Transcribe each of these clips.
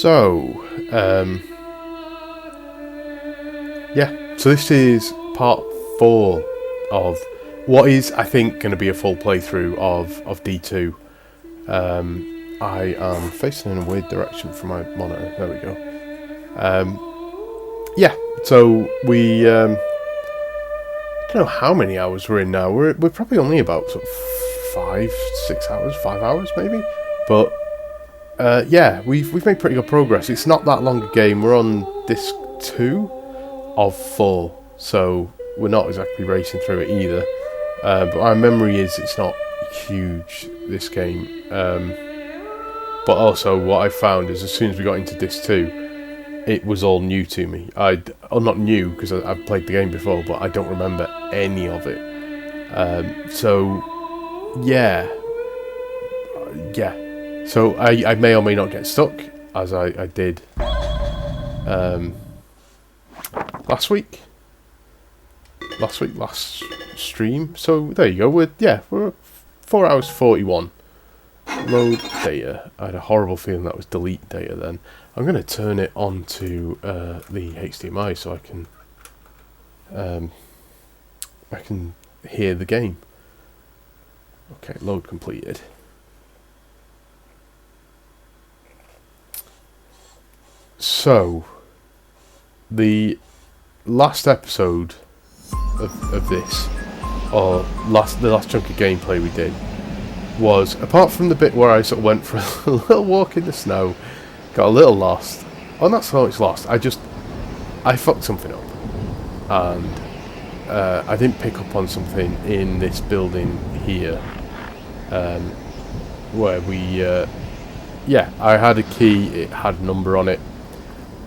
So, so this is part 4 of what is, I think, going to be a full playthrough of D2. I am facing in a weird direction from my monitor. There we go. So we, I don't know how many hours we're in now. We're probably only about sort of 5 hours maybe. But we've made pretty good progress. It's not that long a game. We're on disc 2 of 4, so we're not exactly racing through it either. But my memory is it's not huge, this game. But also what I found is as soon as we got into disc 2, it was all new to me. Not new because I've played the game before, but I don't remember any of it. So I may or may not get stuck, as I did last stream. So there you go. We're 4 hours 41. Load data. I had a horrible feeling that was delete data then. I'm going to turn it on to the HDMI so I can hear the game. Okay, load completed. So, the last episode of this, or the last chunk of gameplay we did, was, apart from the bit where I sort of went for a little walk in the snow, got a little lost. Oh, not so much lost. I fucked something up, and I didn't pick up on something in this building here, where we, I had a key. It had a number on it.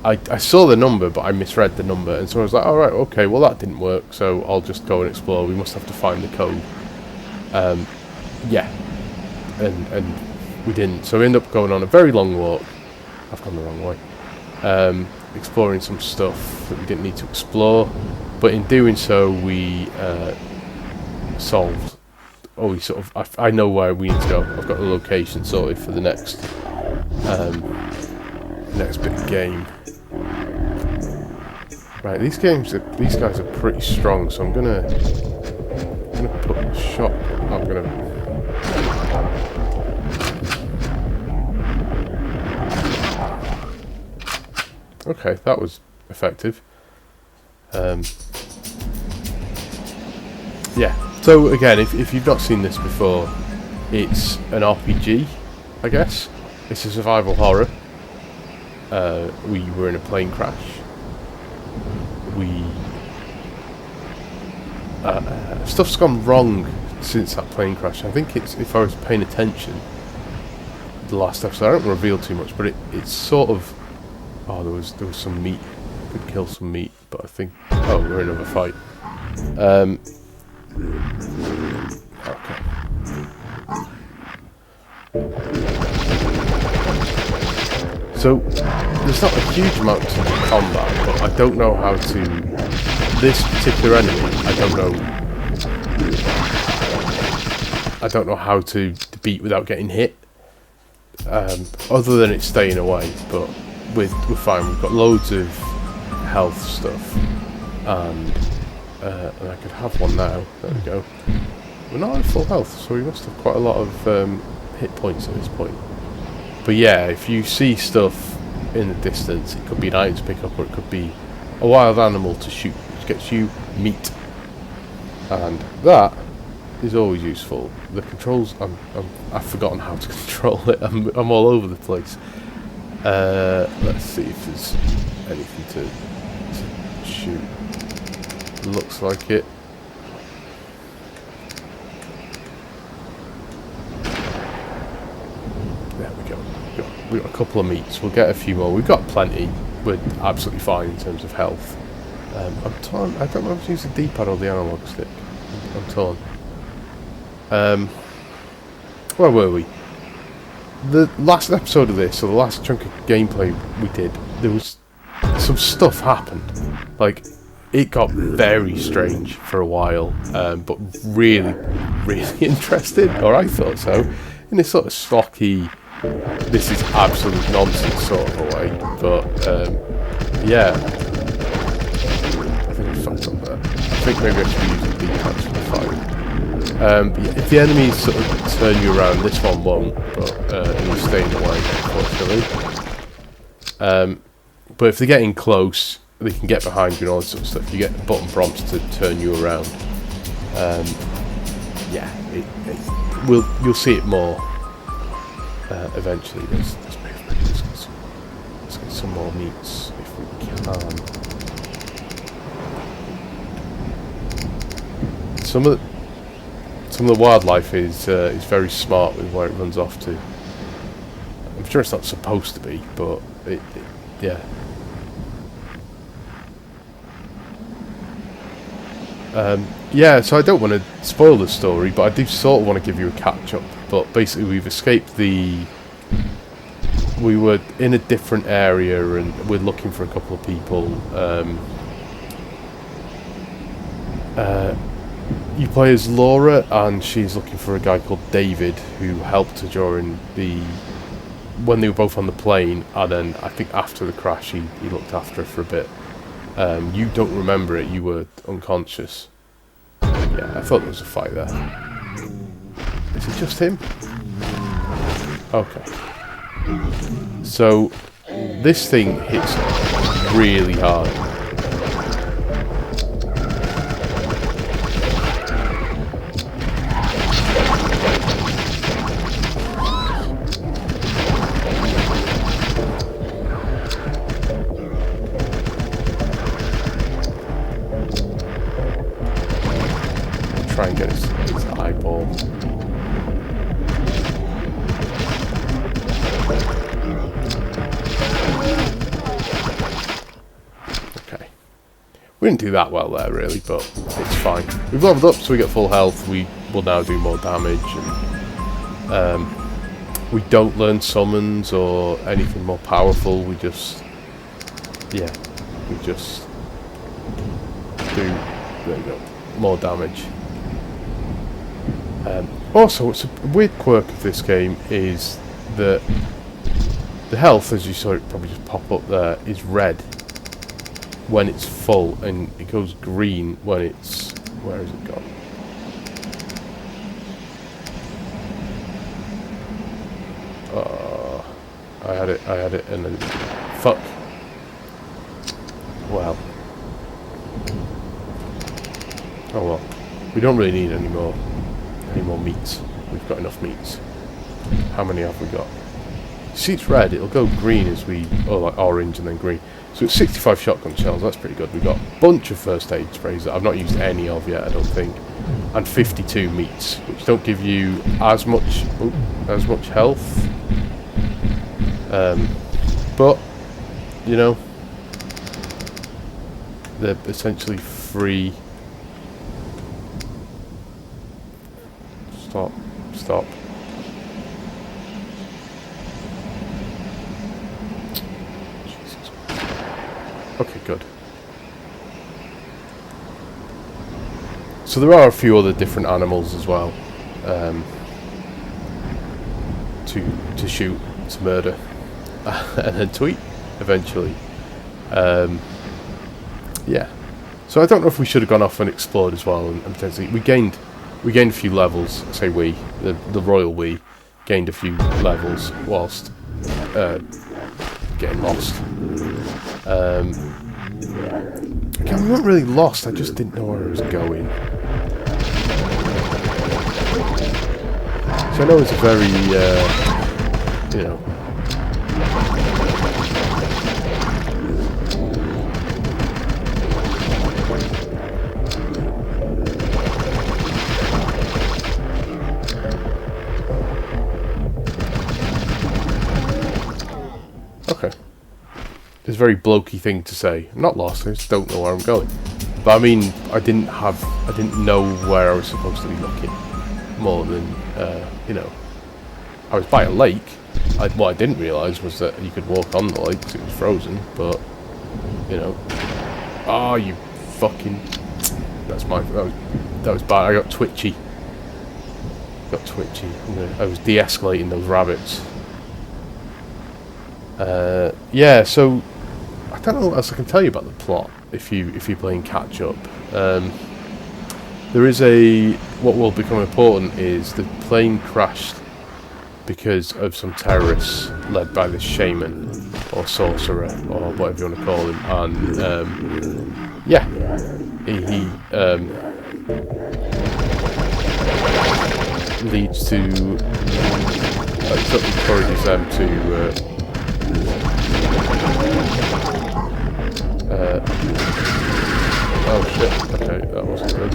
I saw the number, but I misread the number, and so I was like, alright, okay, well that didn't work, so I'll just go and explore. We must have to find the code. And we didn't, so we ended up going on a very long walk. I've gone the wrong way. Exploring some stuff that we didn't need to explore, but in doing so we solved, I know where we need to go. I've got the location sorted for the next bit of game. Right, these guys are pretty strong, so I'm gonna put a shot. Okay, that was effective. So again, if you've not seen this before, it's an RPG, I guess. It's a survival horror. We were in a plane crash. Stuff's gone wrong since that plane crash. I think it's, if I was paying attention, the last episode, I don't reveal too much, but it's sort of, there was some meat. Could kill some meat, but I think, we're in another fight. Okay. So there's not a huge amount of combat, but I don't know how to. This particular enemy, I don't know how to beat without getting hit. Other than it staying away, but we're fine. We've got loads of health stuff, and I could have one now. There we go. We're not at full health, so we must have quite a lot of hit points at this point. But yeah, if you see stuff in the distance, it could be an item to pick up, or it could be a wild animal to shoot, which gets you meat, and that is always useful. The controls, I've forgotten how to control it. I'm all over the place. Let's see if there's anything to shoot. Looks like it. There we go. We've got a couple of meats. We'll get a few more. We've got plenty. We're absolutely fine in terms of health. I'm torn. I don't know if to use the D-pad or the analog stick. I'm torn. Where were we? The last episode of this, or the last chunk of gameplay we did, there was some stuff happened. Like, it got very strange for a while, but really, really interesting, or I thought so, in this sort of stocky this is absolute nonsense sort of a way, but yeah, I think we fucked up there. I think maybe I should be using D-pads for the fight. But yeah, if the enemies sort of turn you around, this one won't, but you're staying away, unfortunately. But if they're getting close, they can get behind you and all this sort of stuff. You get button prompts to turn you around. Yeah, you'll see it more eventually. There's movement. Let's get some more meats if we can. Some of the wildlife is very smart with where it runs off to. I'm sure it's not supposed to be, but yeah. Yeah, so I don't want to spoil the story, but I do sort of want to give you a catch-up. But basically we've escaped we were in a different area and we're looking for a couple of people. You play as Laura, and she's looking for a guy called David who helped her during when they were both on the plane, and then I think after the crash he looked after her for a bit. You don't remember it, you were unconscious. Yeah, I thought there was a fight there. Is it just him? Okay. So, this thing hits really hard. Try and get his eyeball. Okay. We didn't do that well there really, but it's fine. We've leveled up so we get full health. We will now do more damage, and we don't learn summons or anything more powerful. We just do, there you go, more damage. Also, it's a weird quirk of this game is that the health, as you saw it probably just pop up there, is red when it's full, and it goes green when it's... where has it gone? I had it, and then... fuck. Well. Oh well. We don't really need any more meats. We've got enough meats. How many have we got? See, it's red, it'll go green as we... or like orange and then green. So it's 65 shotgun shells, that's pretty good. We've got a bunch of first aid sprays that I've not used any of yet, I don't think. And 52 meats, which don't give you as much health. But, you know, they're essentially free. Stop. Jesus. Okay, good. So there are a few other different animals as well, to shoot, to murder, and then to eat eventually. Yeah. So I don't know if we should have gone off and explored as well, and potentially we gained a few levels. I say the royal we gained a few levels whilst getting lost. Again, we weren't really lost, I just didn't know where I was going. So I know it's a very, you know... Okay. It's a very blokey thing to say. I'm not lost, I just don't know where I'm going. But I mean, I didn't know where I was supposed to be looking. More than, you know, I was by a lake. What I didn't realise was that you could walk on the lake because it was frozen, but, you know. Oh, you fucking... that was bad. I got twitchy. I was de-escalating those rabbits. Yeah, so I don't know what else I can tell you about the plot if you're playing catch up. There is what will become important is the plane crashed because of some terrorists led by this shaman or sorcerer or whatever you want to call him, and yeah, he leads to sort of encourages them to oh shit, okay, that wasn't good.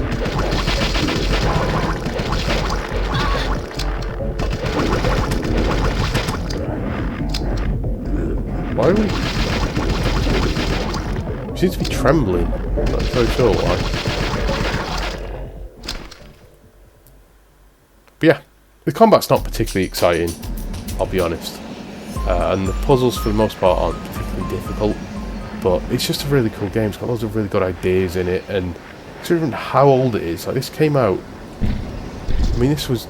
Why are we seem to be trembling. I'm not very sure why. But yeah, the combat's not particularly exciting, I'll be honest. And the puzzles for the most part aren't particularly difficult. But it's just a really cool game. It's got loads of really good ideas in it, and considering how old it is, like this came out. I mean, this was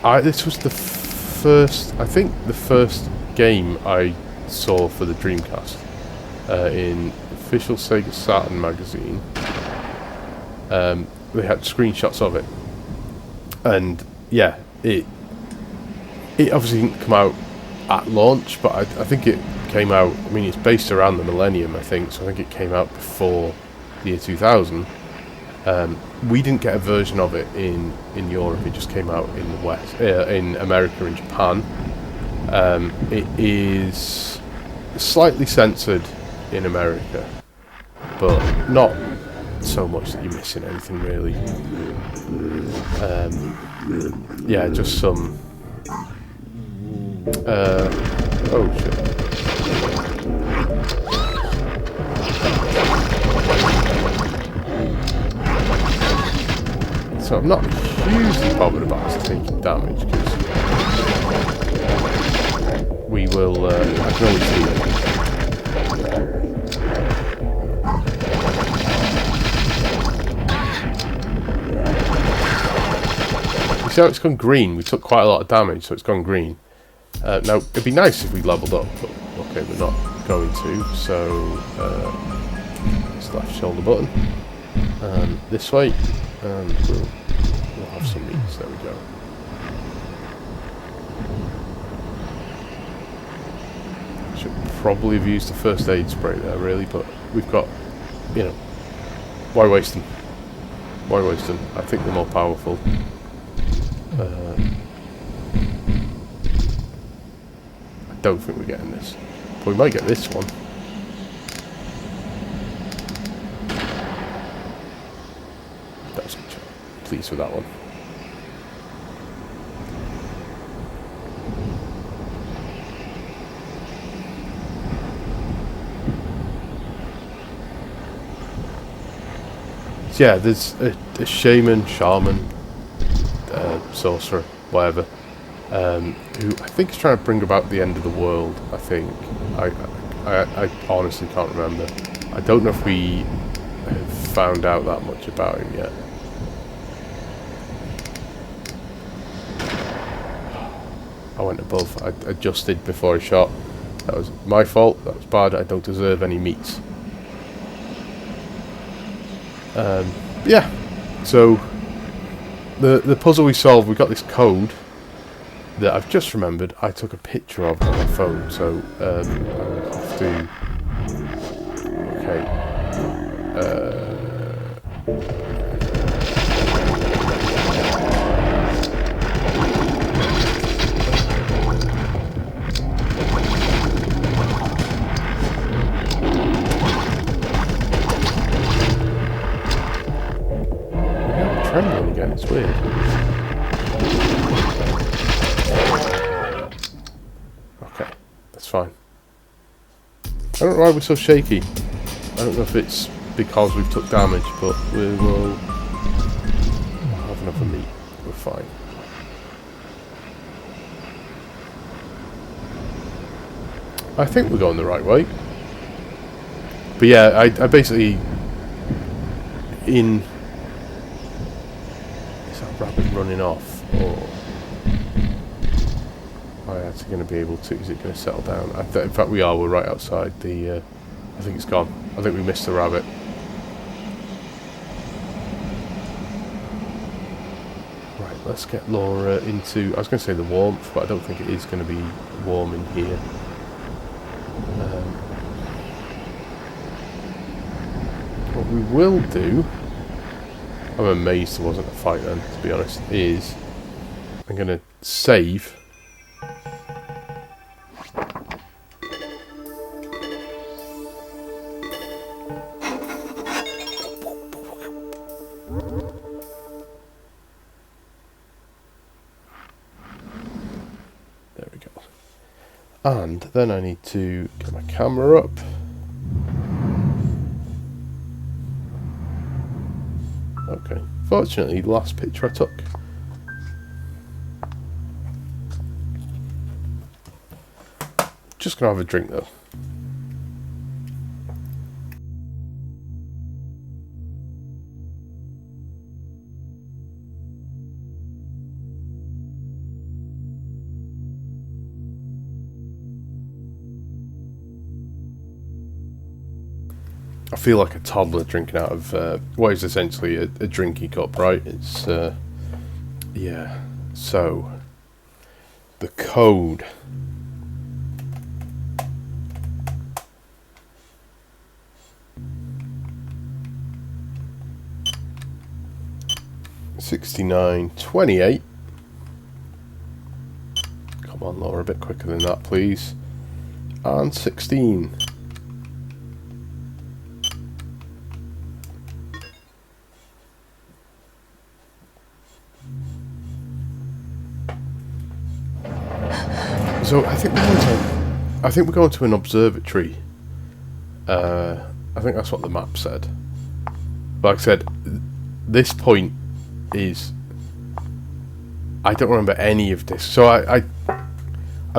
the first. I think the first game I saw for the Dreamcast in official Sega Saturn magazine. They had screenshots of it, and yeah, it obviously didn't come out at launch, but I think it came out. I mean, it's based around the millennium, I think, so I think it came out before the year 2000. We didn't get a version of it in Europe. It just came out in the West, in America and Japan. It is slightly censored in America, but not so much that you're missing anything really. Yeah, just some. Oh shit. So I'm not hugely bothered about us taking damage, because we will, I can always see it. You see how it's gone green? We took quite a lot of damage, so it's gone green. Now, it'd be nice if we leveled up, but okay, we're not going to, so it's left shoulder button. This way, and we'll have some meats. There we go. Should probably have used the first aid spray there, really, but we've got, you know, why waste them? Why waste them? I think they're more powerful. I don't think we're getting this, but we might get this one. Pleased with that one. So yeah, there's a shaman, sorcerer, whatever, who I think is trying to bring about the end of the world. I think I honestly can't remember. I don't know if we have found out that much about him yet. I went above. I adjusted before I shot. That was my fault. That was bad. I don't deserve any meats. Yeah. So the puzzle we solved, we got this code that I've just remembered. I took a picture of on my phone. So I have to. Okay. Trembling again, it's weird. Okay, that's fine. I don't know why we're so shaky. I don't know if it's because we've took damage, but we will have another meat. We're fine. I think we're going the right way. But yeah, I basically rabbit running off, or I had actually going to be able to... Is it going to settle down? In fact, we are. We're right outside the... I think it's gone. I think we missed the rabbit. Right, let's get Laura into... I was going to say the warmth, but I don't think it is going to be warm in here. What we will do... I'm amazed there wasn't a fight then, to be honest, is... I'm going to save... There we go. And then I need to get my camera up. Okay. Fortunately, the last picture I took. Just gonna have a drink though. I feel like a toddler drinking out of what is essentially a drinking cup, right? It's yeah. So the code. $69.28. Come on, Laura, a bit quicker than that, please. And 16. So I think we're going to an observatory. I think that's what the map said. Like I said, this point is... I don't remember any of this. So I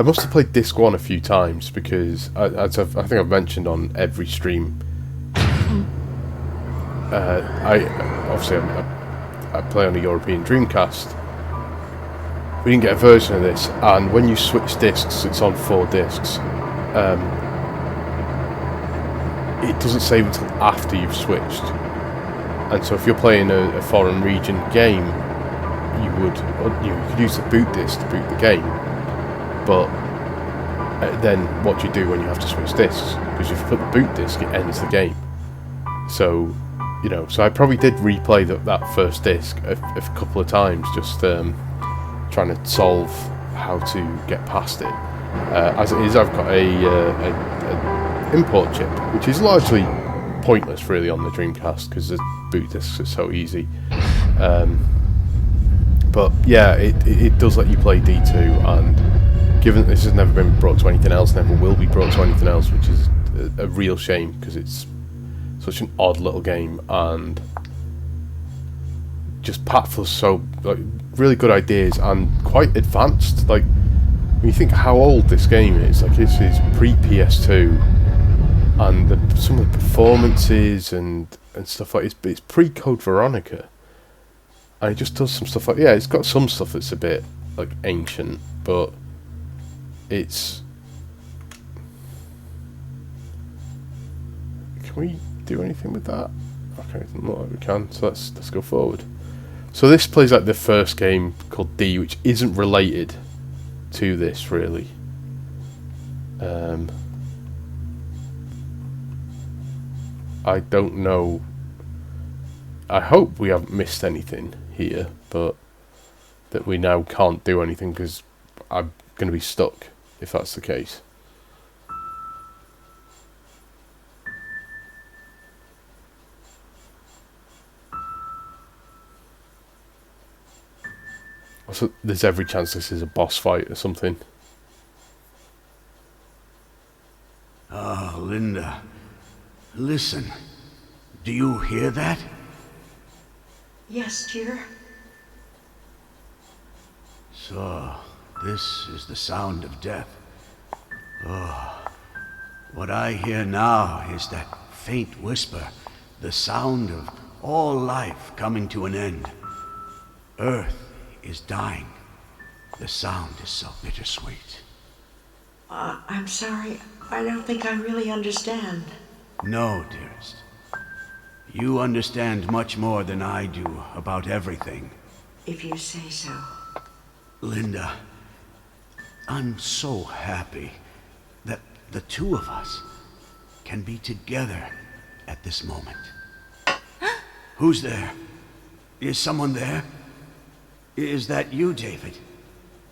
must have played disc 1 a few times because I think I've mentioned on every stream. I play on a European Dreamcast. We didn't get a version of this, and when you switch discs, it's on 4 discs. It doesn't save until after you've switched, and so if you're playing a foreign region game, you could use the boot disc to boot the game. But then what do you do when you have to switch discs? Because if you put the boot disc, it ends the game. So so I probably did replay that first disc a couple of times, just trying to solve how to get past it. As it is, I've got a import chip, which is largely pointless really on the Dreamcast because the boot discs are so easy. But yeah, it does let you play D2, and given that this has never been brought to anything else, never will be brought to anything else, which is a real shame because it's such an odd little game and just packed full of so really good ideas and quite advanced. Like when you think how old this game is, like this is pre-PS2, and some of the performances and stuff like it's pre-Code Veronica, and it just does some stuff like it's got some stuff that's a bit like ancient, but it's. Can we do anything with that? Okay, it doesn't look like we can, so let's go forward. So this plays like the first game called D, which isn't related to this really. I don't know. I hope we haven't missed anything here, but that we now can't do anything because I'm going to be stuck if that's the case. So there's every chance this is a boss fight or something. Oh, Linda. Listen. Do you hear that? Yes, dear. So, this is the sound of death. Oh, what I hear now is that faint whisper, the sound of all life coming to an end. Earth is dying. The sound is so bittersweet. I'm sorry. I don't think I really understand. No, dearest. You understand much more than I do about everything. If you say so. Linda, I'm so happy that the two of us can be together at this moment. Who's there? Is someone there? Is that you, David?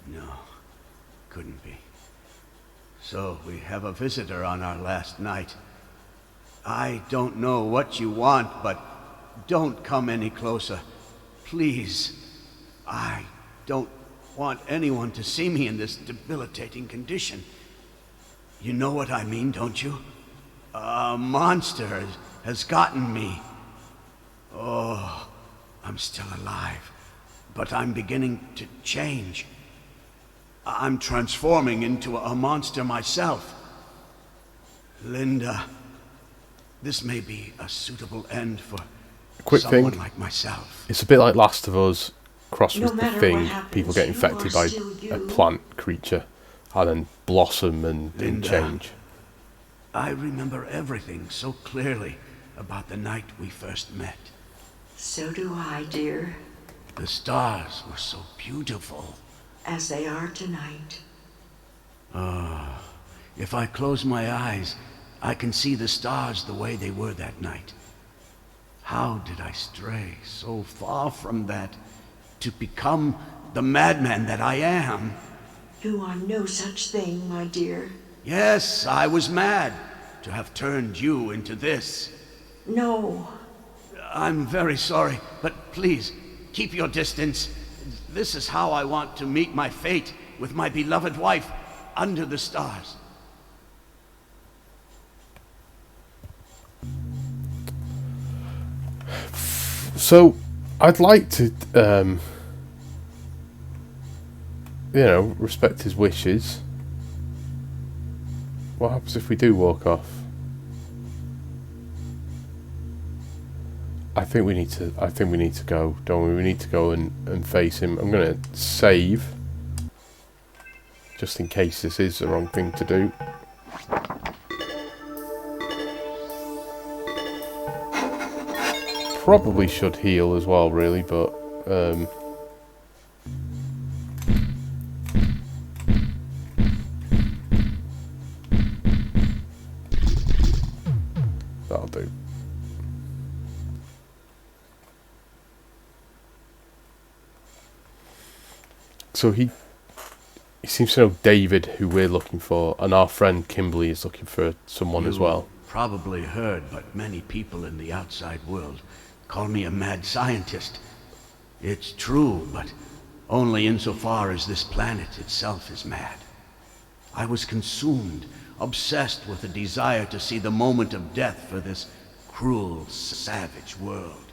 No, couldn't be. So we have a visitor on our last night. I don't know what you want, but don't come any closer. Please. I don't want anyone to see me in this debilitating condition. You know what I mean, don't you? A monster has gotten me. Oh, I'm still alive, but I'm beginning to change. I'm transforming into a monster myself. Linda, this may be a suitable end for Quick someone thing. like myself. It's a bit like Last of Us crossed No with the matter Thing. what happens, People get you infected are by still a you. plant creature and then blossom and Linda. change. I remember everything so clearly about the night we first met. So do I, dear. The stars were so beautiful. As they are tonight. If I close my eyes, I can see the stars the way they were that night. How did I stray so far from that to become the madman that I am? You are no such thing, my dear. Yes, I was mad to have turned you into this. No. I'm very sorry, but please, keep your distance. This is how I want to meet my fate with my beloved wife under the stars. So, I'd like to, respect his wishes. What happens if we do walk off? I think we need to go, don't we? We need to go and face him. I'm gonna save, just in case this is the wrong thing to do. Probably should heal as well, really, but that'll do. So he seems to know David, who we're looking for, and our friend Kimberly is looking for someone as well. Probably heard, but many people in the outside world call me a mad scientist. It's true, but only insofar as this planet itself is mad. I was consumed, obsessed with a desire to see the moment of death for this cruel, savage world.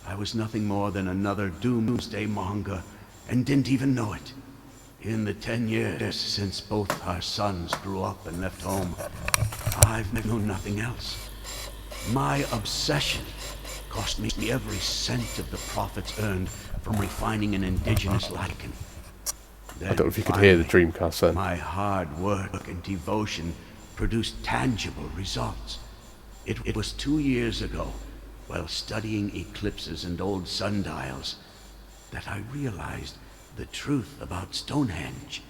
I was nothing more than another doomsday monger, and didn't even know it. In the 10 years since both our sons grew up and left home, I've known nothing else. My obsession cost me every cent of the profits earned from refining an indigenous lichen. I don't know if you could hear the Dreamcast then. My hard work and devotion produced tangible results. It was 2 years ago, while studying eclipses and old sundials, that I realized the truth about Stonehenge.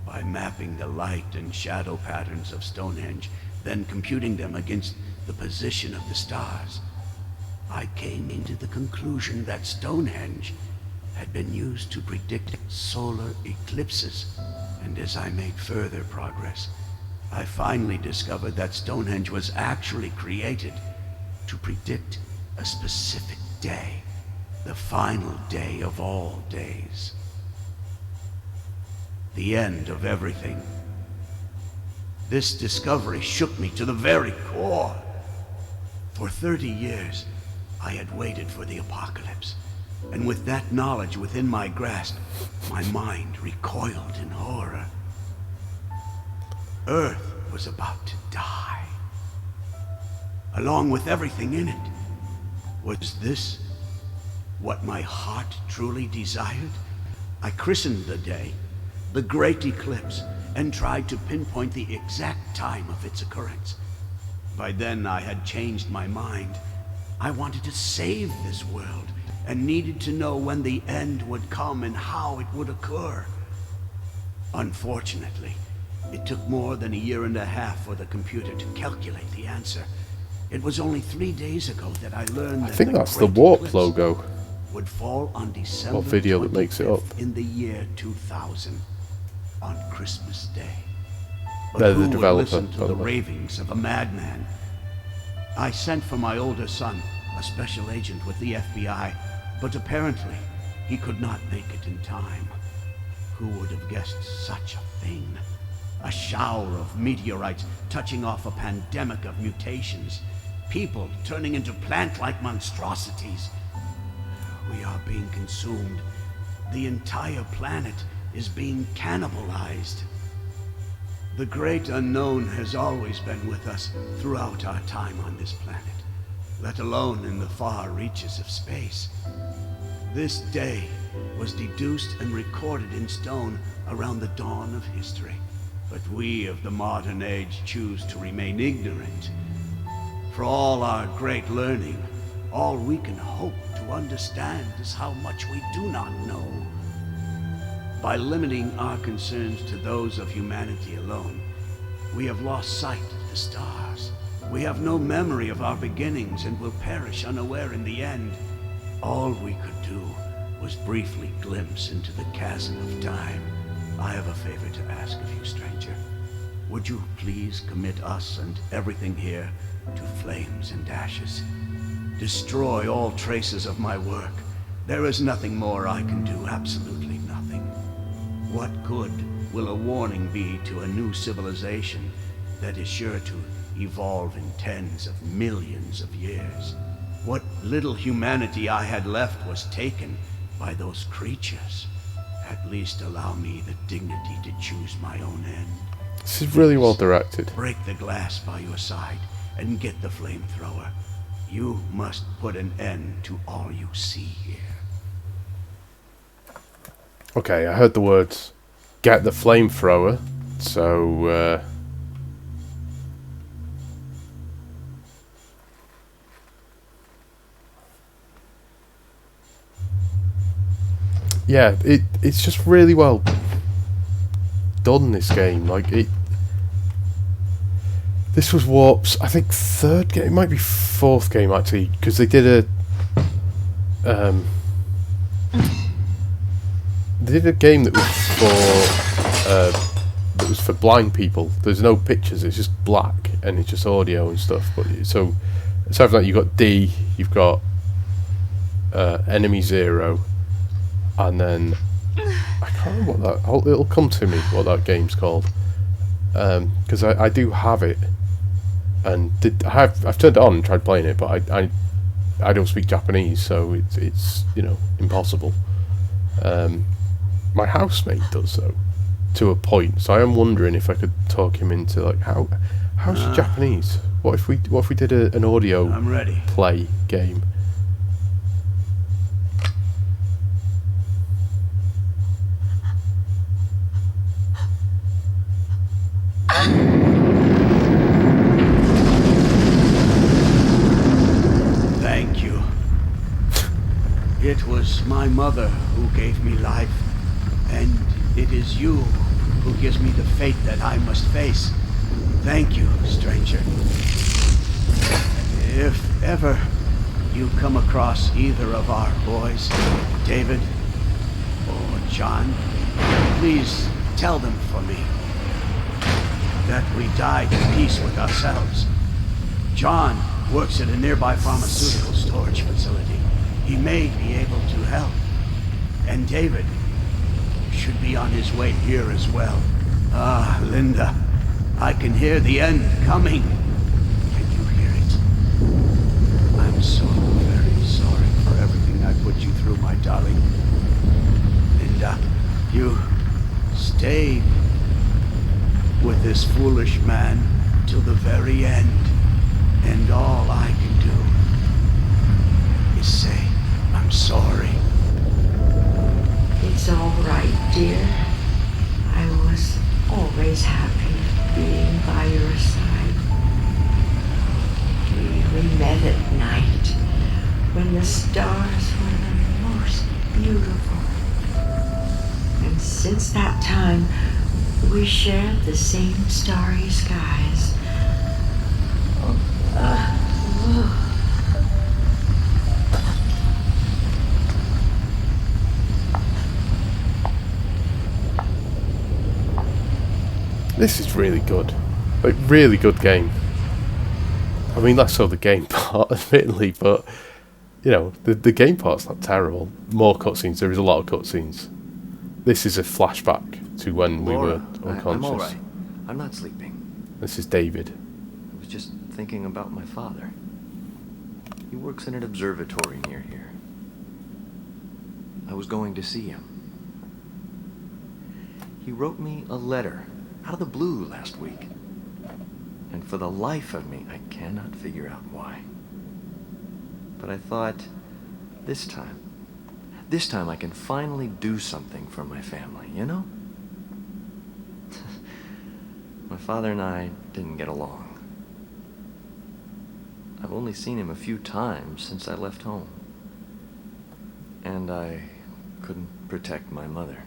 By mapping the light and shadow patterns of Stonehenge, then computing them against the position of the stars, I came into the conclusion that Stonehenge had been used to predict solar eclipses. And as I made further progress, I finally discovered that Stonehenge was actually created to predict a specific day, the final day of all days. The end of everything. This discovery shook me to the very core. For 30 years, I had waited for the apocalypse, and with that knowledge within my grasp, my mind recoiled in horror. Earth was about to die, along with everything in it. Was this what my heart truly desired? I christened the day the Great Eclipse and tried to pinpoint the exact time of its occurrence. By then, I had changed my mind. I wanted to save this world and needed to know when the end would come and how it would occur. Unfortunately, it took more than a year and a half for the computer to calculate the answer. It was only 3 days ago that I learned I that think the that's the Great Warp Eclipse logo. would fall on December Or video that makes it up. 25th in the year 2000, on Christmas Day. But They're the who would developer, listen to by the the way. ravings of a madman? I sent for my older son, a special agent with the FBI, but apparently he could not make it in time. Who would have guessed such a thing? A shower of meteorites touching off a pandemic of mutations. People turning into plant-like monstrosities. We are being consumed. The entire planet is being cannibalized. The great unknown has always been with us throughout our time on this planet, let alone in the far reaches of space. This day was deduced and recorded in stone around the dawn of history. But we of the modern age choose to remain ignorant. For all our great learning, all we can hope to understand is how much we do not know. By limiting our concerns to those of humanity alone, we have lost sight of the stars. We have no memory of our beginnings and will perish unaware in the end. All we could do was briefly glimpse into the chasm of time. I have a favor to ask of you, stranger. Would you please commit us and everything here to flames and ashes? Destroy all traces of my work. There is nothing more I can do, absolutely nothing. What good will a warning be to a new civilization that is sure to evolve in tens of millions of years? What little humanity I had left was taken by those creatures. At least allow me the dignity to choose my own end. This is really well directed. Break the glass by your side and get the flamethrower. You must put an end to all you see here. Okay, I heard the words, get the flamethrower, so, yeah, it's just really well done, this game. Like, this was Warp's, I think, third game, it might be fourth game, actually, because they did a game that was for blind people. There's no pictures, it's just black and it's just audio and stuff. But so aside from that, you've got D, you've got Enemy Zero, and then I can't remember what that. It'll come to me what that game's called, because I do have it, and I've turned it on and tried playing it, but I don't speak Japanese, so it's you know, impossible. My housemate does, though, to a point. So I am wondering if I could talk him into, like, how's your Japanese? What if we did an audio I'm ready. play game? Thank you. It was my mother who gave me life, and it is you who gives me the fate that I must face. Thank you, stranger. If ever you come across either of our boys, David or John, please tell them for me that we died in peace with ourselves. John works at a nearby pharmaceutical storage facility. He may be able to help. And David should be on his way here as well. Ah, Linda, I can hear the end coming. Can you hear it? I'm so very sorry for everything I put you through, my darling. Linda, you stayed with this foolish man till the very end. And all I can do is say, I'm sorry. He's It's all right, dear. I was always happy being by your side. We met at night when the stars were the most beautiful. And since that time, we shared the same starry skies. This is really good. Like, really good game. I mean, less so the game part, admittedly, but, you know, the game part's not terrible. More cutscenes. There is a lot of cutscenes. This is a flashback to when we were unconscious. I'm all right. I'm not sleeping. This is David. I was just thinking about my father. He works in an observatory near here. I was going to see him. He wrote me a letter out of the blue last week. And for the life of me, I cannot figure out why. But I thought, this time I can finally do something for my family, you know? My father and I didn't get along. I've only seen him a few times since I left home. And I couldn't protect my mother.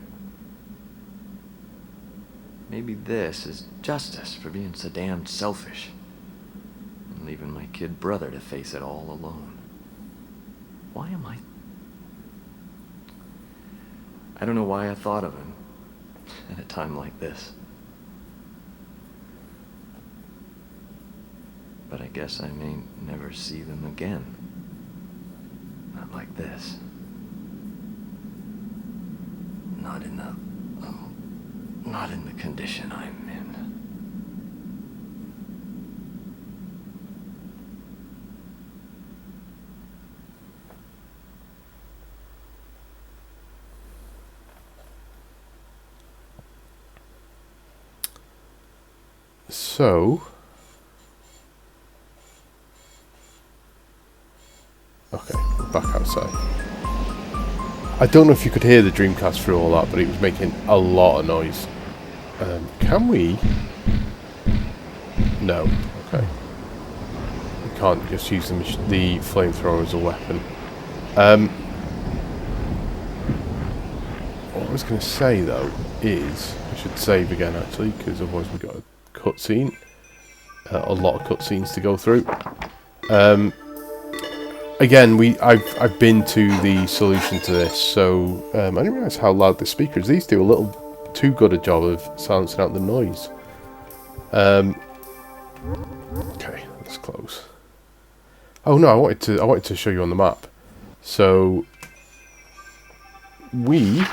Maybe this is justice for being so damned selfish and leaving my kid brother to face it all alone. Why am I don't know why I thought of him at a time like this. But I guess I may never see them again. Not like this. Not in the condition I'm in. So, okay, we're back outside. I don't know if you could hear the Dreamcast through all that, but it was making a lot of noise. Can we? No. Okay. We can't just use the flamethrower as a weapon. What I was going to say though is I should save again actually, because otherwise we've got a cutscene. A lot of cutscenes to go through. Again, I've been to the solution to this, so I didn't realise how loud the speakers. These do a little too good a job of silencing out the noise. Okay, let's close. Oh no, I wanted to show you on the map. So we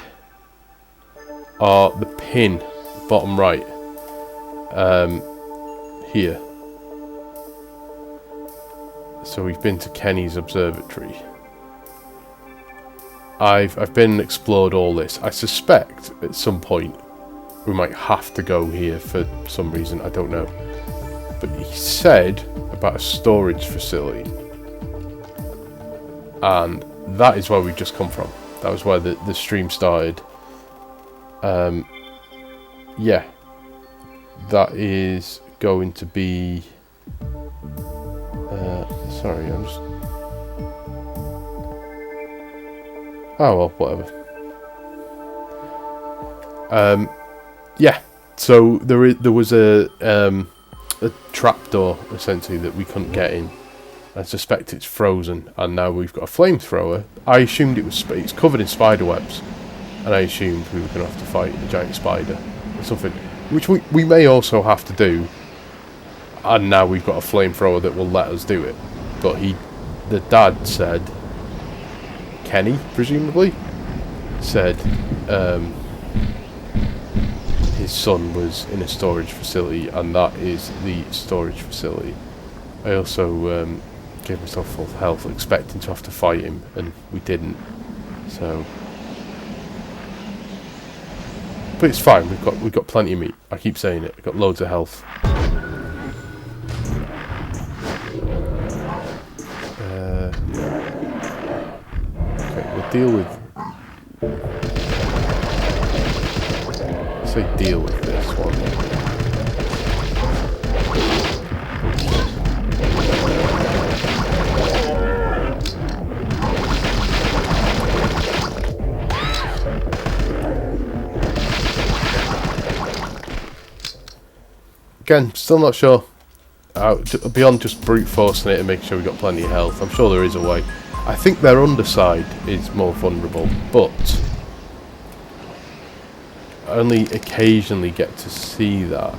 are the pin, bottom right, here. So we've been to Kenny's Observatory. I've been and explored all this. I suspect at some point we might have to go here for some reason, I don't know. But he said about a storage facility. And that is where we've just come from. That was where the stream started. Yeah. That is going to be... sorry, I'm just... Oh well, whatever. Yeah, so there was a trapdoor essentially that we couldn't get in. I suspect it's frozen, and now we've got a flamethrower. I assumed it's covered in spider webs, and I assumed we were going to have to fight a giant spider or something, which we may also have to do. And now we've got a flamethrower that will let us do it. But the dad said, Kenny presumably, said his son was in a storage facility, and that is the storage facility. I also gave myself full health, expecting to have to fight him, and we didn't. So, but it's fine. We've got plenty of meat. I keep saying it. We've got loads of health. Okay, we'll deal with. say deal with this one. Again, still not sure. Beyond just brute forcing it and making sure we've got plenty of health, I'm sure there is a way. I think their underside is more vulnerable, but I only occasionally get to see that.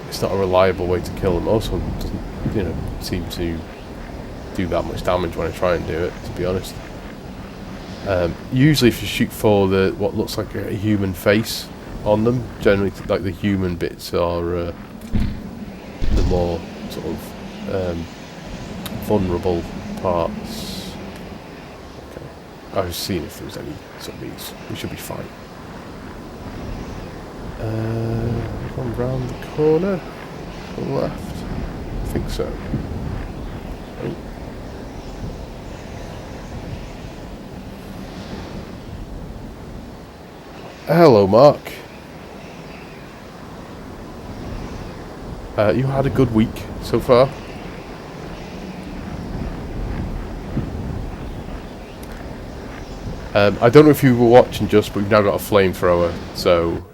It's not a reliable way to kill them. Also, doesn't, you know, seem to do that much damage when I try and do it, to be honest. Usually if you shoot for the what looks like a human face on them, generally like the human bits are the more sort of vulnerable parts. Okay, I was seeing if there was any zombies. We should be fine. One round the corner, to the left. I think so. Oh. Hello, Mark. You had a good week so far? I don't know if you were watching just, but we've now got a flamethrower, so,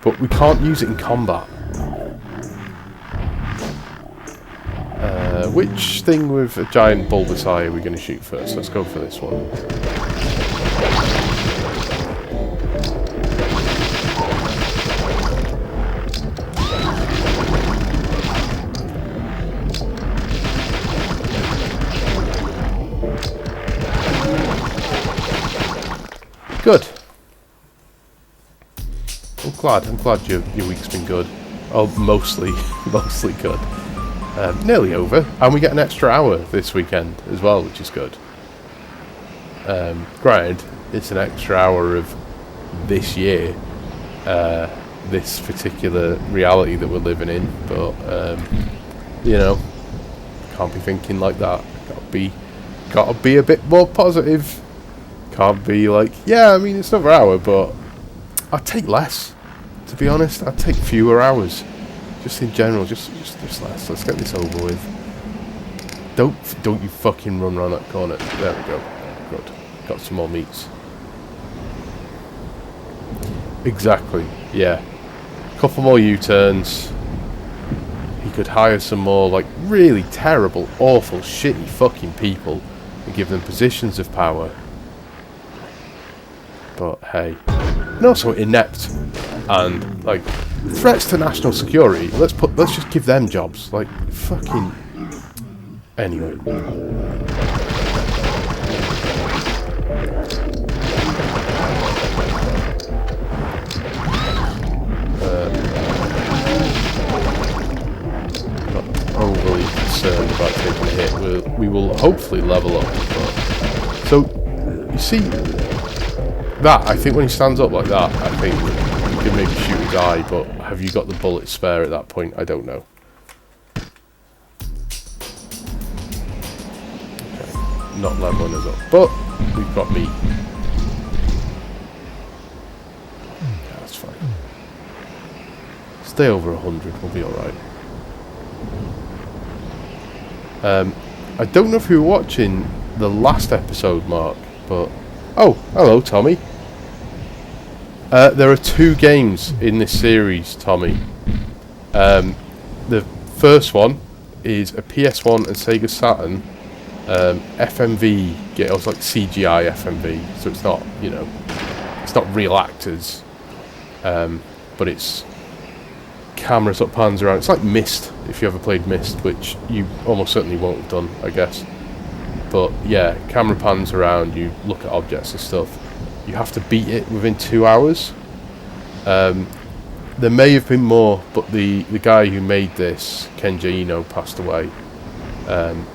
but we can't use it in combat. Which thing with a giant bulbous eye are we going to shoot first? Let's go for this one. Good. I'm glad your week's been good. Oh, mostly good. Nearly over, and we get an extra hour this weekend as well, which is good. Granted, it's an extra hour of this year, this particular reality that we're living in, but you know, can't be thinking like that. Gotta be a bit more positive. Can't be like, yeah, I mean, it's another hour, but I'd take less, to be honest. I'd take fewer hours, just in general, just less. Let's get this over with. Don't you fucking run around that corner. There we go. Good. Got some more meats. Exactly, yeah. Couple more U-turns. He could hire some more, like, really terrible, awful, shitty fucking people and give them positions of power. But hey, and also inept and like threats to national security. Let's just give them jobs. Like fucking. Anyway. Not overly concerned about taking a hit. We will hopefully level up. But. So you see. That, I think when he stands up like that, I think you can maybe shoot his eye, but have you got the bullet spare at that point? I don't know. Okay, not leveling us up, but we've got meat. Yeah, that's fine. Stay over 100, we'll be alright. I don't know if you were watching the last episode, Mark, but... Oh, hello, Tommy. There are 2 games in this series, Tommy. The first one is a PS1 and Sega Saturn FMV game. It was like CGI FMV, so it's not, you know, it's not real actors, but it's cameras up, pans around. It's like Myst, if you ever played Myst, which you almost certainly won't have done, I guess. But yeah, camera pans around, you look at objects and stuff. You have to beat it within 2 hours. There may have been more, but the guy who made this, Kenji Eno, passed away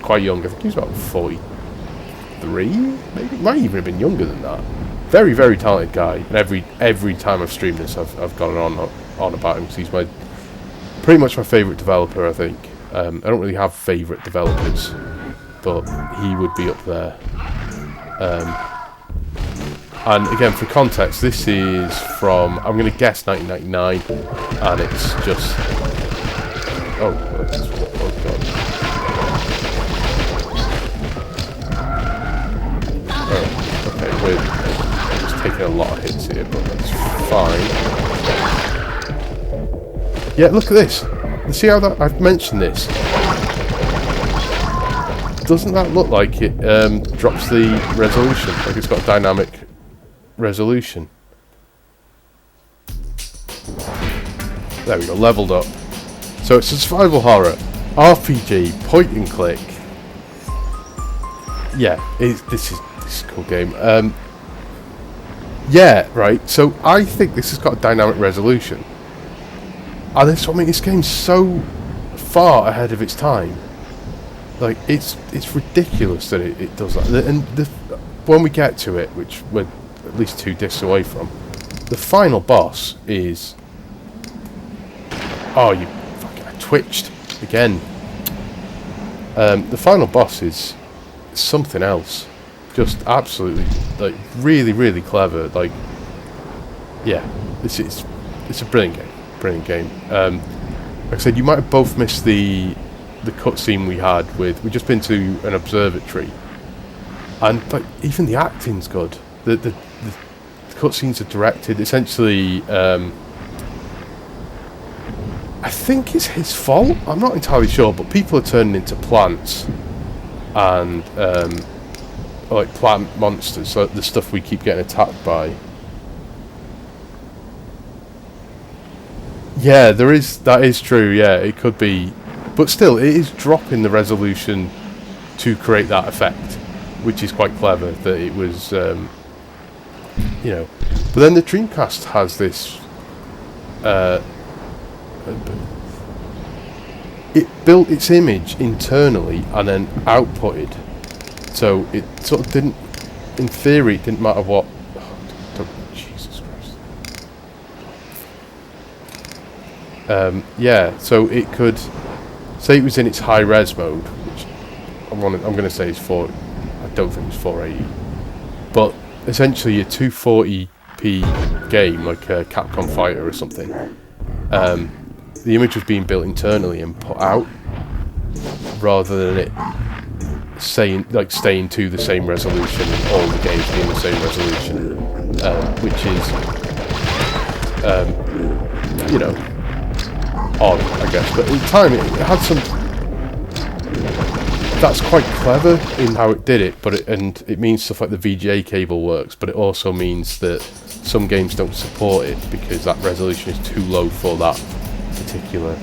quite young. I think he was about 43, maybe. Might even have been younger than that. Very, very talented guy. And every time I've streamed this, I've gone on about him because he's pretty much my favourite developer, I think. I don't really have favourite developers, but he would be up there. And again, for context, this is from, I'm going to guess, 1999, and it's just... Oh god. Oh, okay, we're just taking a lot of hits here, but that's fine. Yeah, look at this. See how that, I've mentioned this. Doesn't that look like it drops the resolution? Like it's got dynamic resolution. There we go, leveled up. So it's a survival horror, RPG, point and click. Yeah, this is a cool game. Yeah, right. So I think this has got a dynamic resolution, and I mean, this game's so far ahead of its time. Like it's ridiculous that it does that. And when we get to it, which we're at least 2 discs away from, the final boss is... Oh, you fucking... I twitched again. The final boss is something else. Just absolutely, like, really, really clever. Like, yeah, it's a brilliant game. Brilliant game. Like I said, you might have both missed the cutscene we had with... We've just been to an observatory, and like even the acting's good. The cutscenes are directed essentially. I think it's his fault. I'm not entirely sure, but people are turning into plants and like plant monsters. So the stuff we keep getting attacked by. Yeah, that is true. Yeah, it could be, but still, it is dropping the resolution to create that effect, which is quite clever. That it was, you know. But then the Dreamcast has this. It built its image internally and then outputted, so it sort of didn't. In theory, it didn't matter what. Jesus Christ. Yeah, so it could say it was in its high res mode, which I'm going to say is 4. I don't think it's 480, but essentially a 240p game like a Capcom Fighter or something. The image was being built internally and put out, rather than it staying to the same resolution, all the games being the same resolution, which is, you know, odd, I guess. But at the time, it had some. That's quite clever in how it did it, but it means stuff like the VGA cable works, but it also means that some games don't support it because that resolution is too low for that particular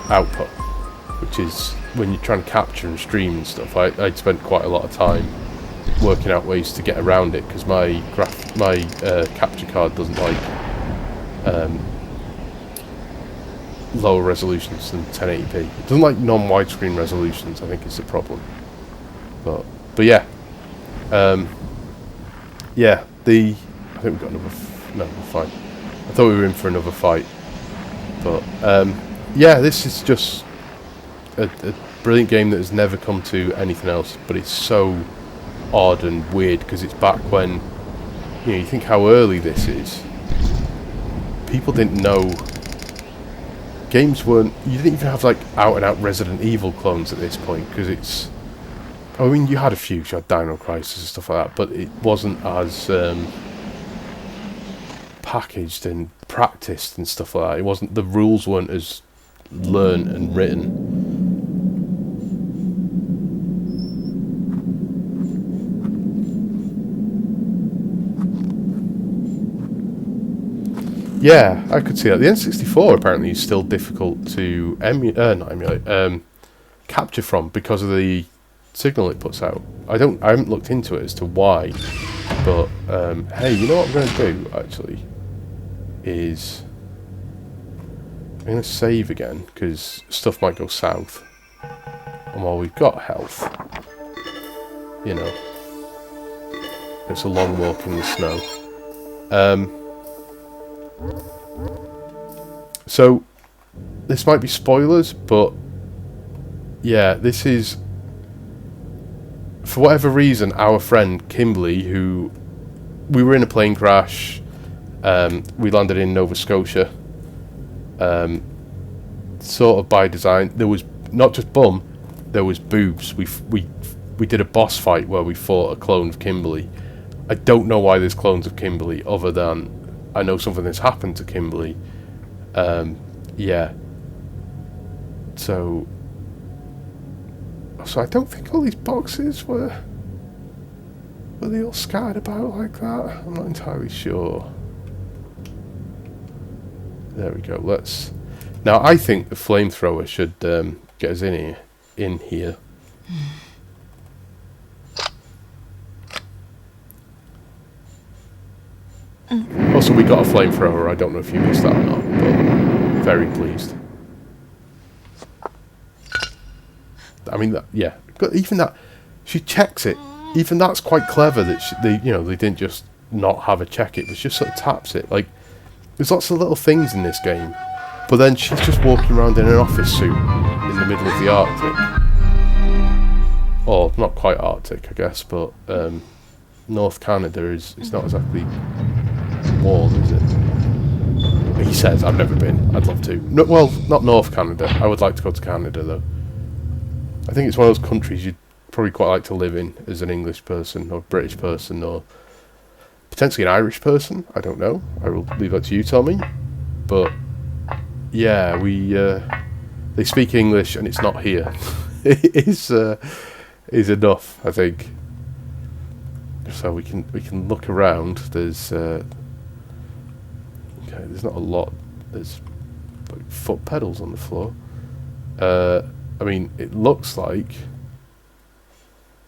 output, which is when you're trying to capture and stream and stuff. I'd spent quite a lot of time working out ways to get around it because my capture card doesn't like lower resolutions than 1080p. It doesn't like non-widescreen resolutions. I think is the problem. But yeah, yeah. I think we've got another. No, we're fine. I thought we were in for another fight. But yeah, this is just a brilliant game that has never come to anything else. But it's so odd and weird because it's back when, you know, you think how early this is. People didn't know. Games weren't. You didn't even have like out and out Resident Evil clones at this point because it's. I mean, you had a few. You had Dino Crisis and stuff like that, but it wasn't as packaged and practiced and stuff like that. It wasn't. The rules weren't as learned and written. Yeah, I could see that. The N64 apparently is still difficult to capture from because of the signal it puts out. I haven't looked into it as to why, but hey, you know what I'm going to do actually is I'm going to save again because stuff might go south, and while we've got health, you know, it's a long walk in the snow. So this might be spoilers, but yeah, this is, for whatever reason, our friend Kimberly, who we were in a plane crash. We landed in Nova Scotia. Sort of by design. There was not just bum, there was boobs. We did a boss fight where we fought a clone of Kimberly. I don't know why there's clones of Kimberly, other than I know something that's happened to Kimberly. Yeah. So I don't think all these boxes were they all scattered about like that? I'm not entirely sure. There we go. Now I think the flamethrower should get us in here. Also, we got a flamethrower. I don't know if you missed that or not, but very pleased. I mean, even that, she checks it. Even that's quite clever that they didn't just not have a check. It was just sort of taps it. Like, there's lots of little things in this game, but then she's just walking around in an office suit in the middle of the Arctic, or not quite Arctic, I guess, but North Canada is not exactly warm, is it? He says, I've never been. I'd love to. No, well, not North Canada. I would like to go to Canada though. I think it's one of those countries you'd probably quite like to live in as an English person or British person or potentially an Irish person. I don't know. I will leave that to you, Tommy. But yeah, they speak English and it's not here. It is enough, I think. So we can look around. There's there's not a lot. There's like foot pedals on the floor. I mean, it looks like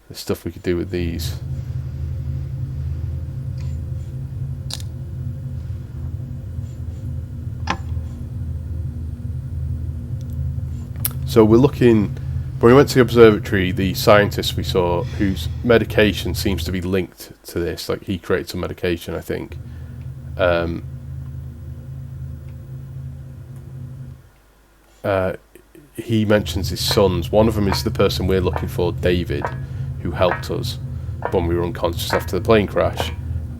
there's stuff we could do with these. So we're looking. When we went to the observatory, the scientist we saw, whose medication seems to be linked to this, like he created some medication, I think. He mentions his sons. One of them is the person we're looking for, David, who helped us when we were unconscious after the plane crash.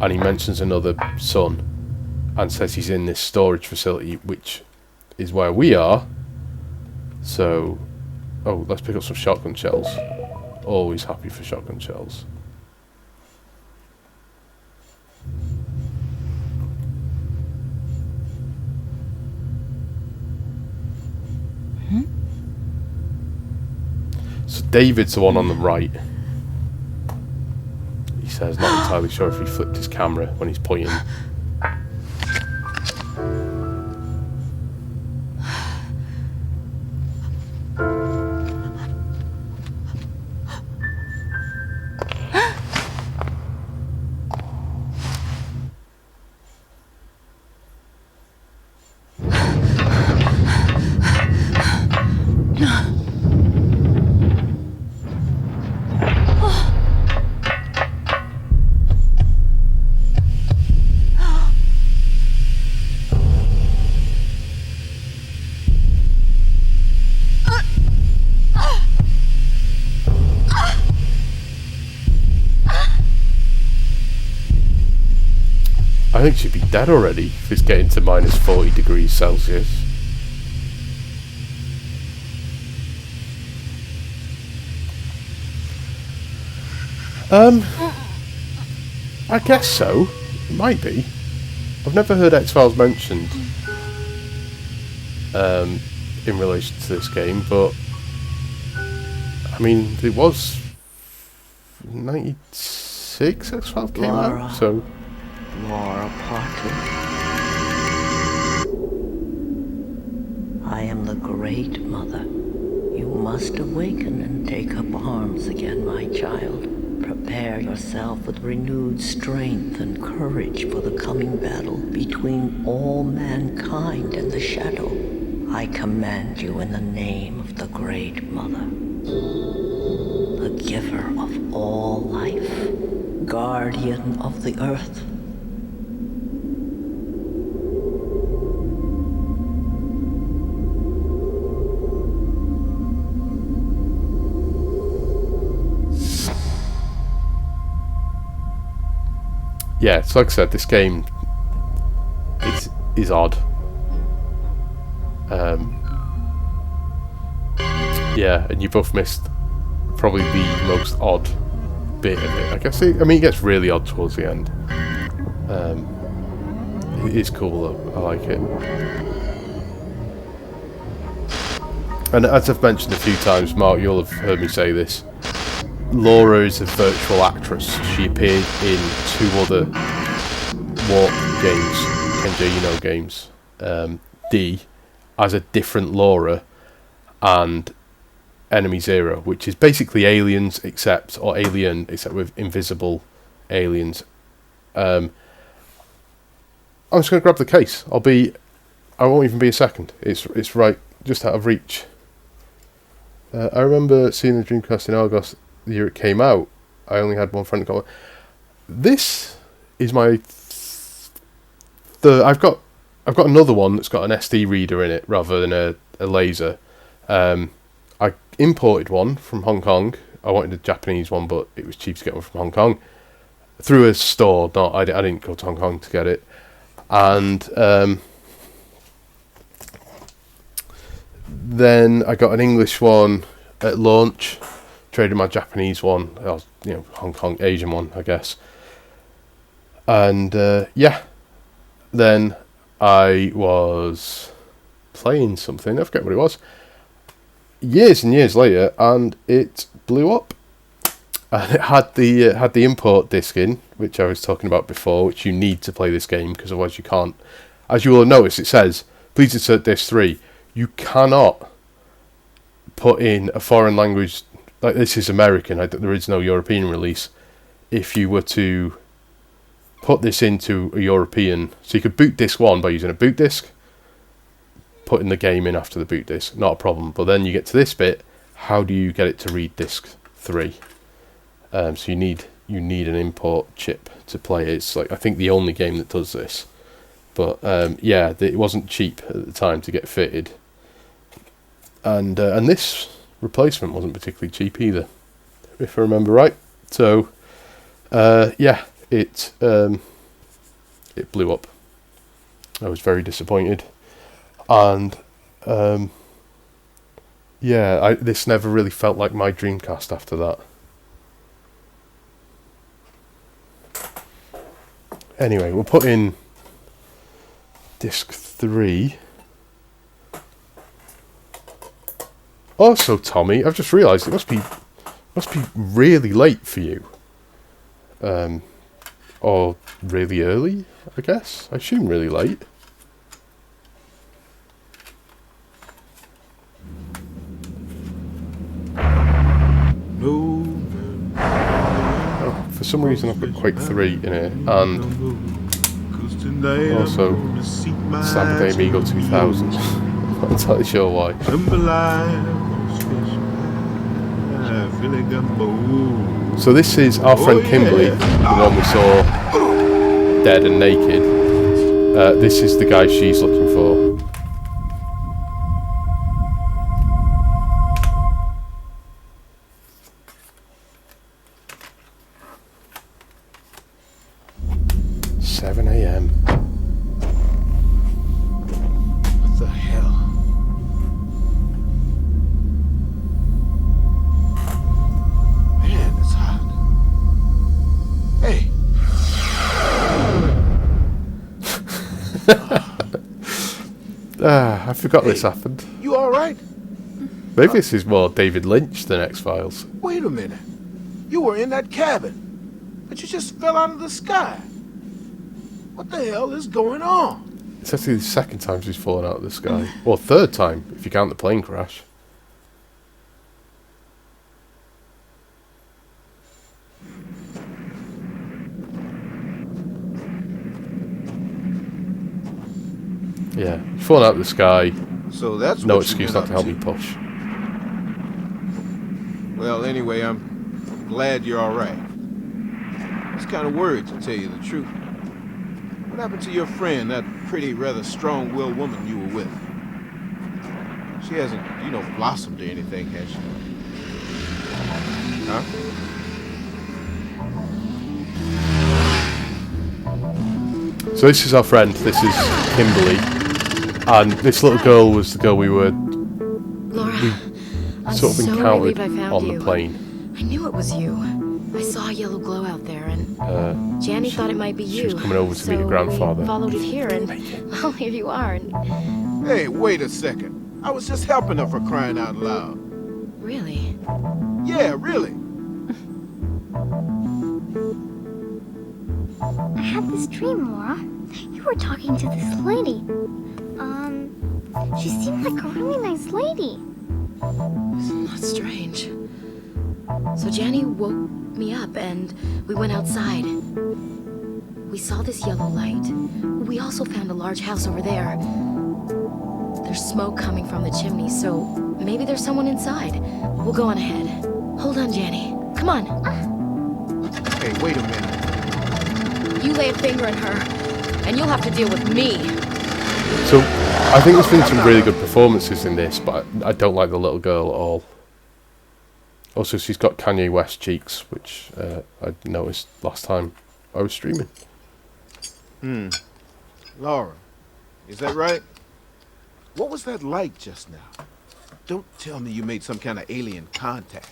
And he mentions another son and says he's in this storage facility, which is where we are. So, let's pick up some shotgun shells. Always happy for shotgun shells. So David's the one on the right. He says, not entirely sure if he flipped his camera when he's pointing. I think she'd be dead already if it's getting to minus 40 degrees Celsius. I guess so. It might be. I've never heard X-Files mentioned in relation to this game, but I mean, it was 96 X-Files came out, so... Laura Parker. I am the Great Mother. You must awaken and take up arms again, my child. Prepare yourself with renewed strength and courage for the coming battle between all mankind and the Shadow. I command you in the name of the Great Mother, the giver of all life, guardian of the earth. yeah, so like I said, this game is odd. Yeah, and you both missed probably the most odd bit of it. I guess it gets really odd towards the end. It is cool though. I like it. And as I've mentioned a few times, Mark, you'll have heard me say this. Laura is a virtual actress. She appeared in 2 other Warp games, Kenji games. D as a different Laura, and Enemy Zero, which is basically Alien except with invisible aliens. I'm just going to grab the case. I won't even be a second. It's right just out of reach. I remember seeing the Dreamcast in Argos the year it came out. I only had one friend call. This is my I've got another one that's got an SD reader in it rather than a laser. I imported one from Hong Kong. I wanted a Japanese one, but it was cheap to get one from Hong Kong through a store. I didn't go to Hong Kong to get it. And then I got an English one at launch, traded my Japanese one, Hong Kong Asian one, I guess. And then I was playing something, I forget what it was, years and years later, and it blew up. And it had the import disc in, which I was talking about before, which you need to play this game, because otherwise you can't. As you will notice, it says, please insert disc 3. You cannot put in a foreign language, like this is American, there is no European release. If you were to put this into a European, so you could boot disc 1 by using a boot disc, putting the game in after the boot disc, not a problem. But then you get to this bit, how do you get it to read disc 3? So you need an import chip to play it. It's like, I think, the only game that does this. But it wasn't cheap at the time to get fitted, and this replacement wasn't particularly cheap either, if I remember right. So it blew up. I was very disappointed, and this never really felt like my Dreamcast after that. Anyway, we'll put in disc 3. Also, Tommy, I've just realised it must be really late for you. Or really early, I guess. I assume really late. Oh, for some reason I've got Quake 3 in here, and also Saturday Amigo 2000. I'm not entirely sure why. So this is our friend Kimberly, the one we saw dead and naked. This is the guy she's looking for. I forgot this happened. You alright? Maybe this is more David Lynch than X-Files. Wait a minute. You were in that cabin, but you just fell out of the sky. What the hell is going on? It's actually the second time she's fallen out of the sky. Or third time, if you count the plane crash. Yeah, falling out of the sky. So that's no what excuse not to help me push. Well, anyway, I'm glad you're all right. I was kind of worried, to tell you the truth. What happened to your friend, that pretty, rather strong-willed woman you were with? She hasn't, blossomed or anything, has she? Huh? So this is our friend. This is Kimberly, and this little girl was the girl we Laura, I'm sort of so encountered relieved I found on you. the plane. I knew it was you. I saw a yellow glow out there, and Janny thought it might be you. She was coming over to meet her So grandfather. we followed it here, and well, here you are. And Hey, wait a second. I was just helping her for crying out loud. really, Yeah, really. I had this dream, Laura. You were talking to this lady. She seemed like a really nice lady. that's strange. So Janny woke me up, and we went outside. We saw this yellow light. We also found a large house over there. There's smoke coming from the chimney, so maybe there's someone inside. We'll go on ahead. Hold on, Janny. Come on. Hey, wait a minute. You lay a finger in her, and you'll have to deal with me. So I think there's been some really good performances in this, but I don't like the little girl at all. Also, she's got Kanye West cheeks, which I noticed last time I was streaming. Laura, is that right? What was that like just now? Don't tell me you made some kind of alien contact.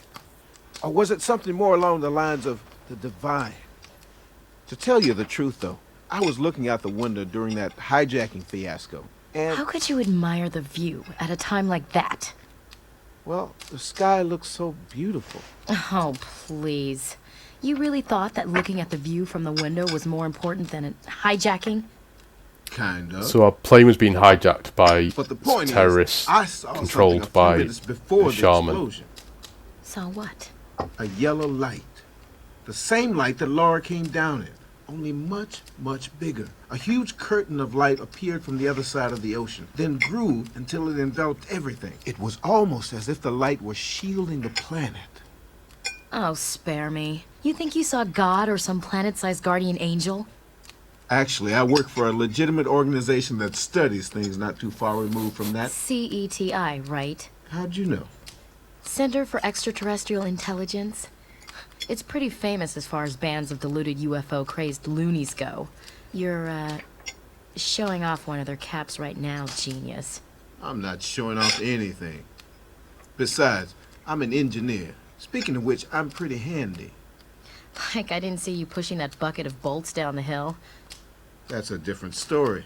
Or was it something more along the lines of the divine? To tell you the truth, though, I was looking out the window during that hijacking fiasco, and, How could you admire the view at a time like that? well, the sky looks so beautiful. Oh, please. You really thought that looking at the view from the window was more important than hijacking? Kind of. So our plane was being hijacked by But the point terrorists is, I saw controlled something a few by minutes before the the shaman. explosion. So what? A yellow light. The same light that Laura came down in, only much, much bigger. A huge curtain of light appeared from the other side of the ocean, then grew until it enveloped everything. It was almost as if the light was shielding the planet. Oh, spare me. You think you saw God or some planet-sized guardian angel? Actually, I work for a legitimate organization that studies things not too far removed from that. CETI, right? How'd you know? Center for Extraterrestrial Intelligence. It's pretty famous as far as bands of deluded UFO-crazed loonies go. You're, showing off one of their caps right now, genius. I'm not showing off anything. Besides, I'm an engineer. Speaking of which, I'm pretty handy. Like I didn't see you pushing that bucket of bolts down the hill. That's a different story.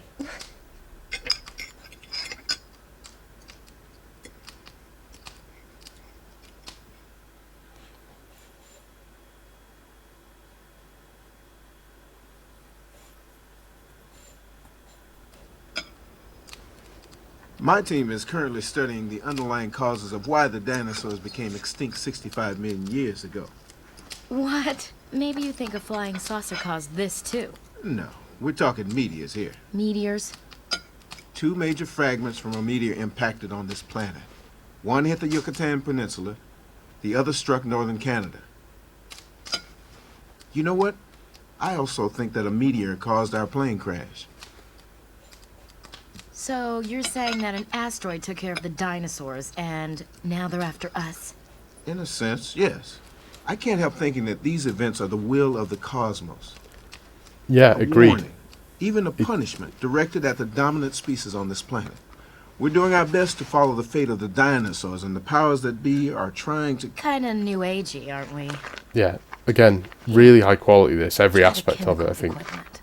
My team is currently studying the underlying causes of why the dinosaurs became extinct 65 million years ago. What? Maybe you think a flying saucer caused this, too. No, we're talking meteors here. Meteors? 2 major fragments from a meteor impacted on this planet. One hit the Yucatan Peninsula, the other struck northern Canada. You know what? I also think that a meteor caused our plane crash. So you're saying that an asteroid took care of the dinosaurs, and now they're after us? In a sense, yes. I can't help thinking that these events are the will of the cosmos. Yeah, A agreed. warning, even a punishment directed at the dominant species on this planet. We're doing our best to follow the fate of the dinosaurs, and the powers that be are trying to... Kinda new agey, aren't we? Yeah, again, really high quality this, every aspect of it, I think. Equipment.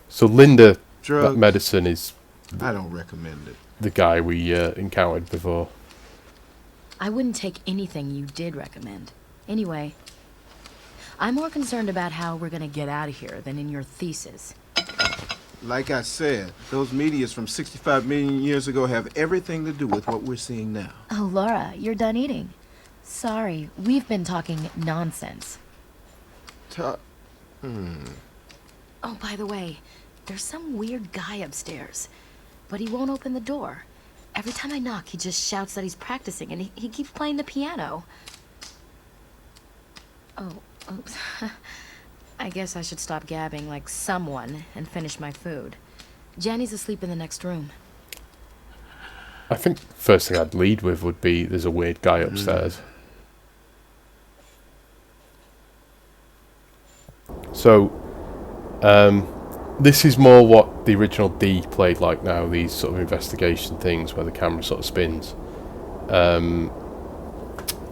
So Linda, that Drugs. medicine is I don't recommend it. the guy we encountered before. I wouldn't take anything you did recommend. Anyway, I'm more concerned about how we're gonna get out of here than in your thesis. Like I said, those meteors from 65 million years ago have everything to do with what we're seeing now. Oh, Laura, you're done eating. Sorry, we've been talking nonsense. Oh, by the way, there's some weird guy upstairs, but he won't open the door. Every time I knock, he just shouts that he's practicing, and he keeps playing the piano. Oh, oops. I guess I should stop gabbing like someone and finish my food. Janny's asleep in the next room. I think first thing I'd lead with would be there's a weird guy upstairs. So, this is more what the original D played like now, these sort of investigation things where the camera sort of spins. I'm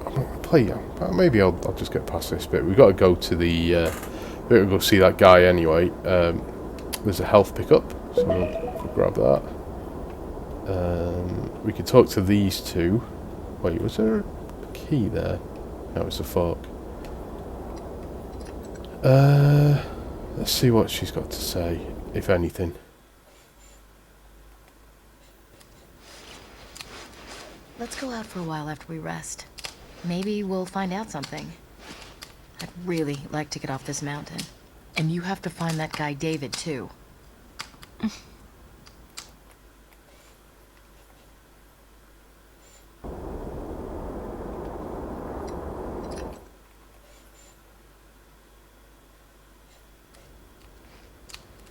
not going to play, maybe I'll just get past this bit. We've got to go to the, we've got to go see that guy anyway. There's a health pickup, so we'll grab that. We could talk to these two. Wait, was there a key there? No, it's a fork. Let's see what she's got to say, if anything. Let's go out for a while after we rest. Maybe we'll find out something. I'd really like to get off this mountain. And you have to find that guy David, too.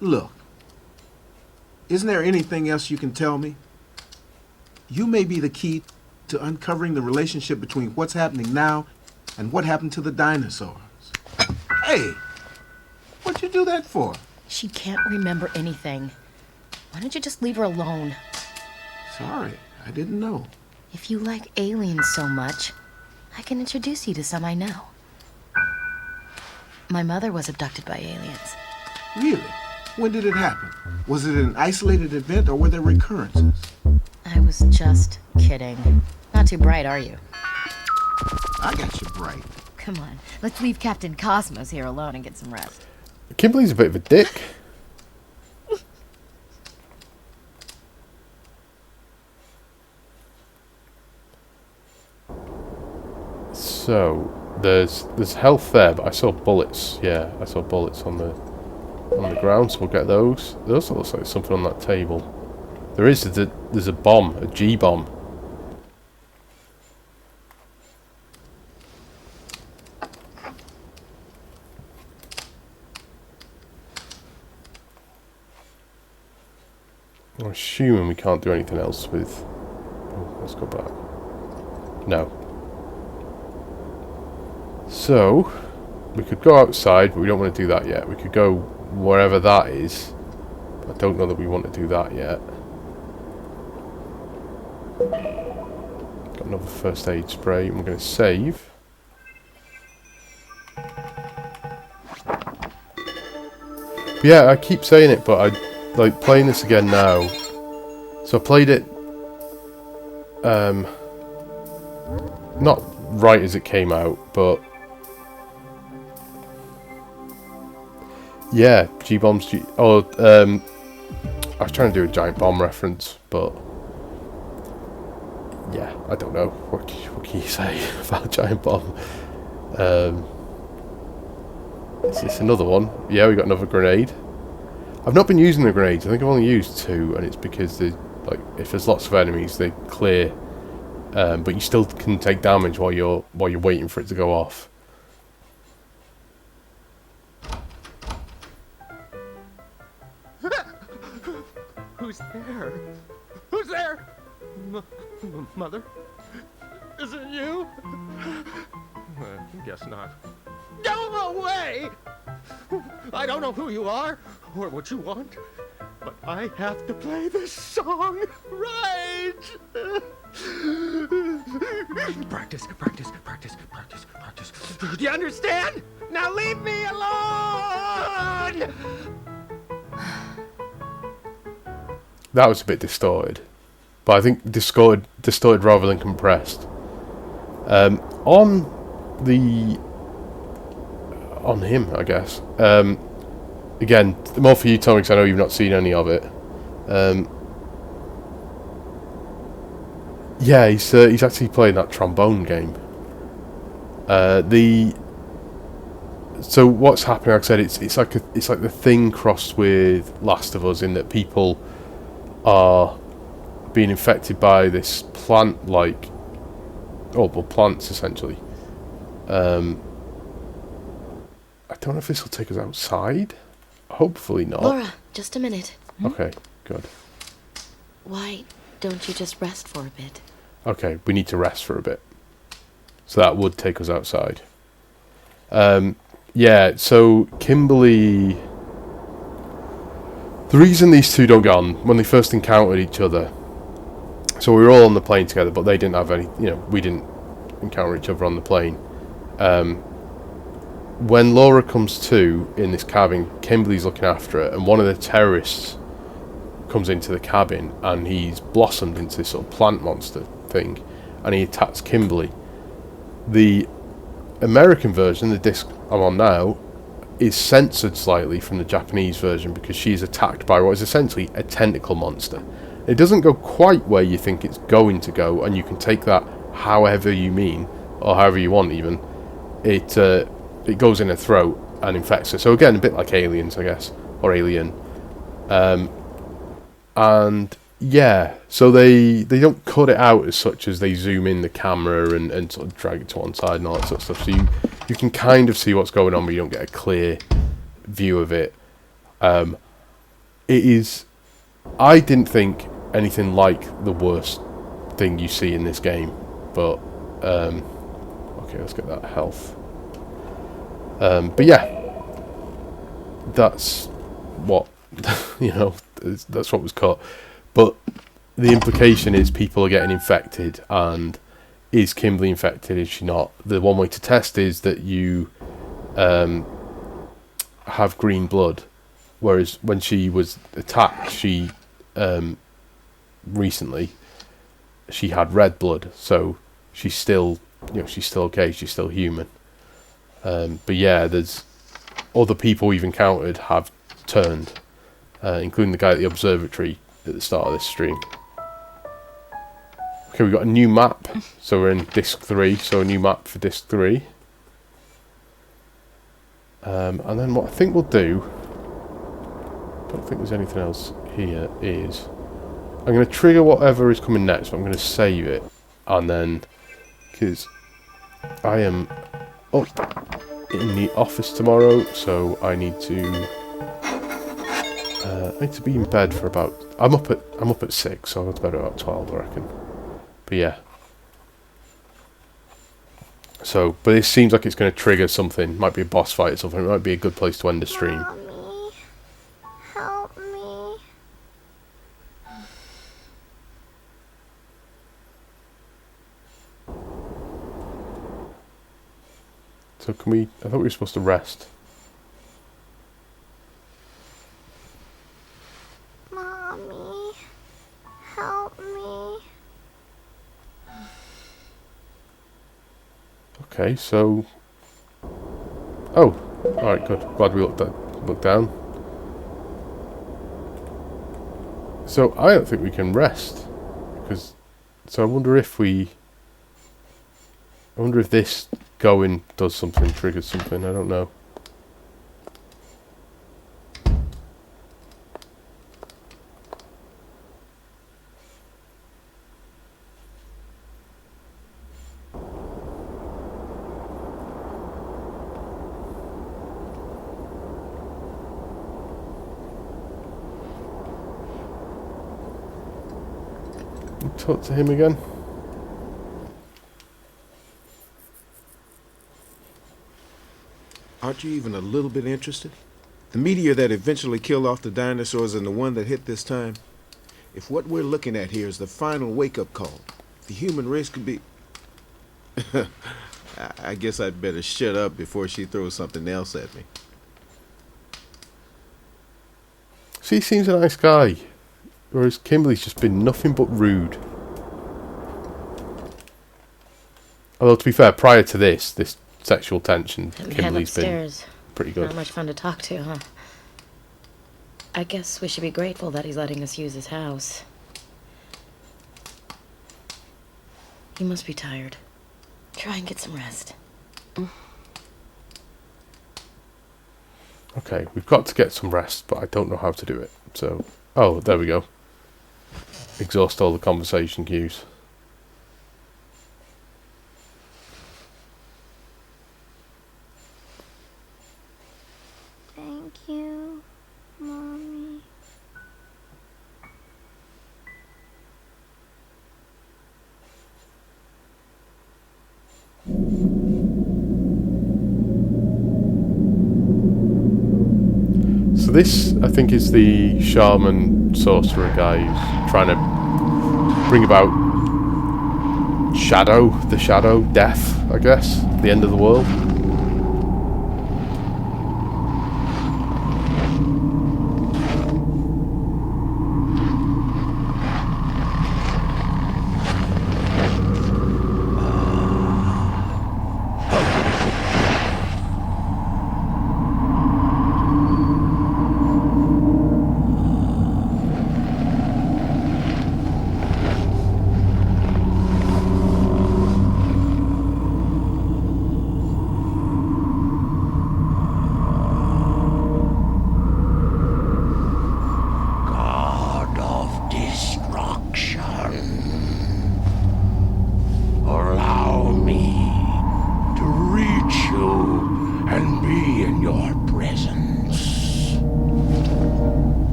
Look, isn't there anything else you can tell me? You may be the key to uncovering the relationship between what's happening now and what happened to the dinosaurs. Hey, what'd you do that for? She can't remember anything. Why don't you just leave her alone? Sorry, I didn't know. If you like aliens so much, I can introduce you to some I know. My mother was abducted by aliens. Really? When did it happen? Was it an isolated event or were there recurrences? I was just kidding. Not too bright, are you? I got you bright. Come on, let's leave Captain Cosmos here alone and get some rest. Kimberly's a bit of a dick. So there's health there, but I saw bullets. Yeah, I saw bullets on the ground, so we'll get those. There also looks like something on that table. There's a bomb, a G bomb. I'm assuming we can't do anything else with... Oh, let's go back. No. So, we could go outside, but we don't want to do that yet. We could go wherever that is. I don't know that we want to do that yet. Got another first aid spray, and we're going to save. Yeah, I keep saying it, but I like playing this again now. So I played it not right as it came out, but yeah, G-bombs. I was trying to do a giant bomb reference, but yeah, I don't know. What can you say about giant bomb? Is this another one? Yeah, we got another grenade. I've not been using the grenades. I think I've only used 2, and it's because they, like, if there's lots of enemies, they clear. But you still can take damage while you're waiting for it to go off. Who's there? Who's there? Mother? Is it you? Guess not. Go away! I don't know who you are or what you want, but I have to play this song right. Practice, practice, practice, practice, practice. Do you understand? Now leave me alone! That was a bit distorted, but I think distorted rather than compressed. On him, I guess. Again, more for you, Tommy, because I know you've not seen any of it. Yeah, he's actually playing that trombone game. So what's happening? Like I said, it's like the Thing crossed with Last of Us, in that people are being infected by this plant-like, plants essentially. I don't know if this will take us outside. Hopefully not. Laura, just a minute. Okay, good. Why don't you just rest for a bit? Okay, we need to rest for a bit. So that would take us outside. Yeah, so Kimberly... The reason these two don't get on, when they first encountered each other, so we were all on the plane together, but they didn't have any, we didn't encounter each other on the plane. When Laura comes to in this cabin, Kimberly's looking after her, and one of the terrorists comes into the cabin, and he's blossomed into this sort of plant monster thing, and he attacks Kimberly. The American version, the disc I'm on now, is censored slightly from the Japanese version because she's attacked by what is essentially a tentacle monster. It doesn't go quite where you think it's going to go, and you can take that however you mean, or however you want even. It goes in her throat and infects her. So again, a bit like Aliens, I guess, or Alien. And yeah, so they don't cut it out as such as they zoom in the camera and sort of drag it to one side and all that sort of stuff. So you can kind of see what's going on, but you don't get a clear view of it. It is... I didn't think anything like the worst thing you see in this game, but okay, let's get that health. But yeah, that's what that's what was cut. But the implication is people are getting infected, and is Kimberly infected? Is she not? The one way to test is that you have green blood, whereas when she was attacked, she recently she had red blood, so she's still she's still okay, she's still human. But yeah, there's other people we've encountered have turned, including the guy at the observatory at the start of this stream. Okay, we've got a new map, so we're in disc 3, so a new map for disc 3. And then what I think we'll do, I don't think there's anything else here, is I'm going to trigger whatever is coming next, but I'm going to save it, and then, because I am up in the office tomorrow, so I need to be in bed for about... I'm up at 6, so I'll go to bed at about 12, I reckon. But yeah. So, but it seems like it's going to trigger something. Might be a boss fight or something. It might be a good place to end the stream. Mommy, help me. So can we... I thought we were supposed to rest. Mommy, help me. Okay, so... Oh, alright, good. Glad we looked down. So, I don't think we can rest. So I wonder if this going does something, triggers something, I don't know. Talk to him again. Aren't you even a little bit interested? The meteor that eventually killed off the dinosaurs and the one that hit this time? If what we're looking at here is the final wake-up call, if the human race could be... I guess I'd better shut up before she throws something else at me. See, he seems a nice guy. Whereas Kimberly's just been nothing but rude. Although, to be fair, prior to this sexual tension, Kimberly's been pretty good. Not much fun to talk to, huh? I guess we should be grateful that he's letting us use his house. You must be tired. Try and get some rest. Okay, we've got to get some rest, but I don't know how to do it. So, oh, there we go. Exhaust all the conversation cues. Thank you, Mommy. So this, I think, is the shaman sorcerer guy who's trying to bring about the shadow, death, I guess, the end of the world.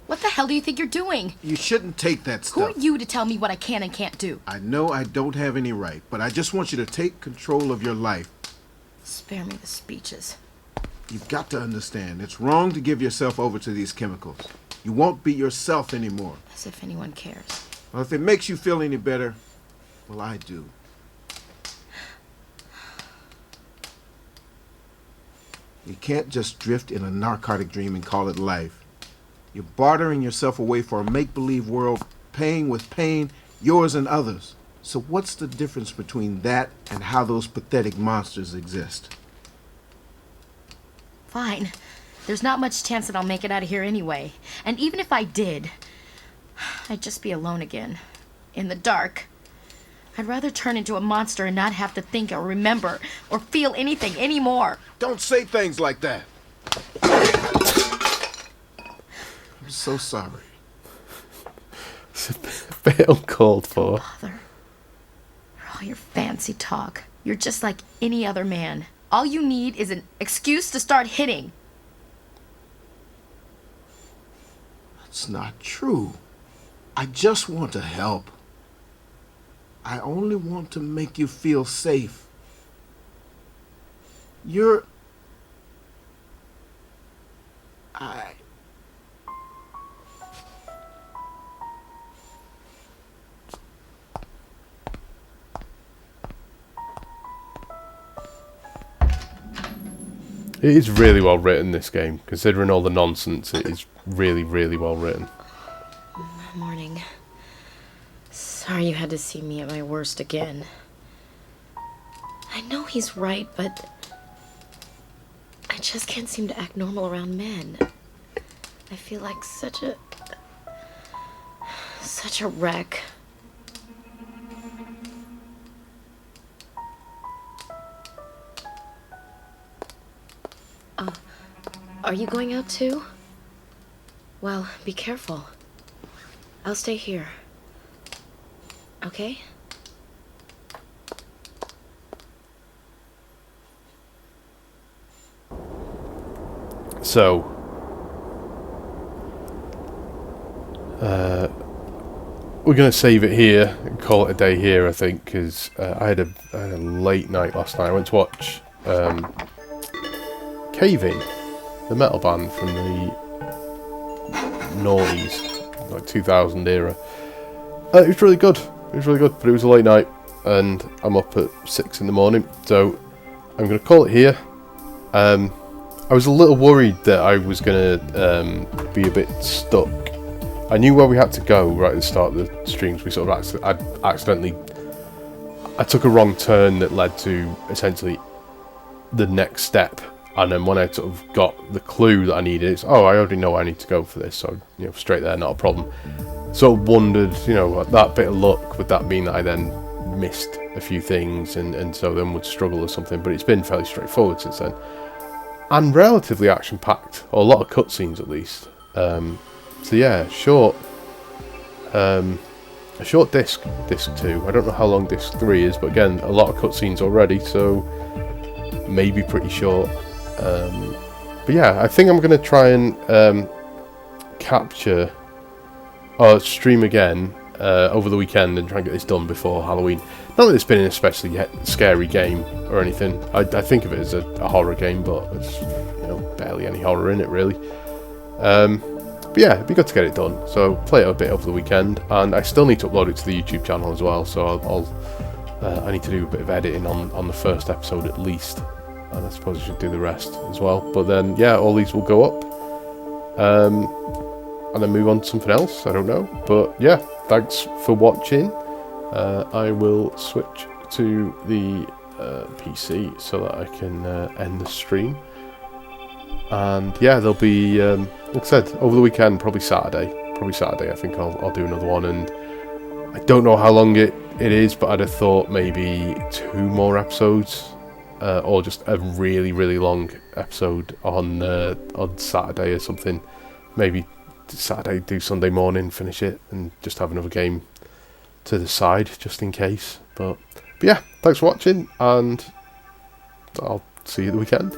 What the hell do you think you're doing? You shouldn't take that stuff. Who are you to tell me what I can and can't do? I know I don't have any right, but I just want you to take control of your life. Spare me the speeches. You've got to understand, it's wrong to give yourself over to these chemicals. You won't be yourself anymore. As if anyone cares. Well, if it makes you feel any better, well, I do. You can't just drift in a narcotic dream and call it life. You're bartering yourself away for a make-believe world, paying with pain, yours and others. So what's the difference between that and how those pathetic monsters exist? Fine. There's not much chance that I'll make it out of here anyway. And even if I did, I'd just be alone again. In the dark. I'd rather turn into a monster and not have to think or remember or feel anything anymore. Don't say things like that. I'm so sorry. It's a bit uncalled for. Bother. For all your fancy talk, you're just like any other man. All you need is an excuse to start hitting. That's not true. I just want to help. I only want to make you feel safe. It is really well written, this game. Considering all the nonsense, it is really, really well written. Morning. Sorry you had to see me at my worst again. I know he's right, but I just can't seem to act normal around men. I feel like such a wreck. Are you going out too? Well, be careful. I'll stay here. Okay? So, we're going to save it here and call it a day here, I think, because I had a late night last night. I went to watch Cave-In, the metal band from the noughties, like 2000 era. It was really good. It was really good, but it was a late night, and I'm up at 6 in the morning, so I'm going to call it here. I was a little worried that I was going to be a bit stuck. I knew where we had to go right at the start of the streams. We sort of accidentally I took a wrong turn that led to essentially the next step, and then when I sort of got the clue that I needed, it's, oh, I already know I need to go for this, so, you know, straight there, not a problem. Sort of wondered, you know, that bit of luck, would that mean that I then missed a few things and so then would struggle or something, but it's been fairly straightforward since then. And relatively action-packed, or a lot of cutscenes at least. So yeah, a short disc 2. I don't know how long disc 3 is, but again, a lot of cutscenes already, so maybe pretty short. But yeah, I think I'm going to try and capture or stream again over the weekend and try and get this done before Halloween. Not that it's been an especially scary game or anything. I think of it as a horror game, but there's, you know, barely any horror in it really. But yeah, it'd be good to get it done. So play it a bit over the weekend, and I still need to upload it to the YouTube channel as well. So I need to do a bit of editing on the first episode at least, and I suppose I should do the rest as well. But then yeah, all these will go up, and then move on to something else. I don't know, but yeah, thanks for watching. I will switch to the PC so that I can end the stream. And yeah, there'll be, like I said, over the weekend, probably Saturday, I think I'll do another one. And I don't know how long it is, but I'd have thought maybe 2 more episodes, or just a really, really long episode on Saturday or something. Maybe Saturday, do Sunday morning, finish it, and just have another game to the side, just in case. But yeah, thanks for watching, and I'll see you at the weekend.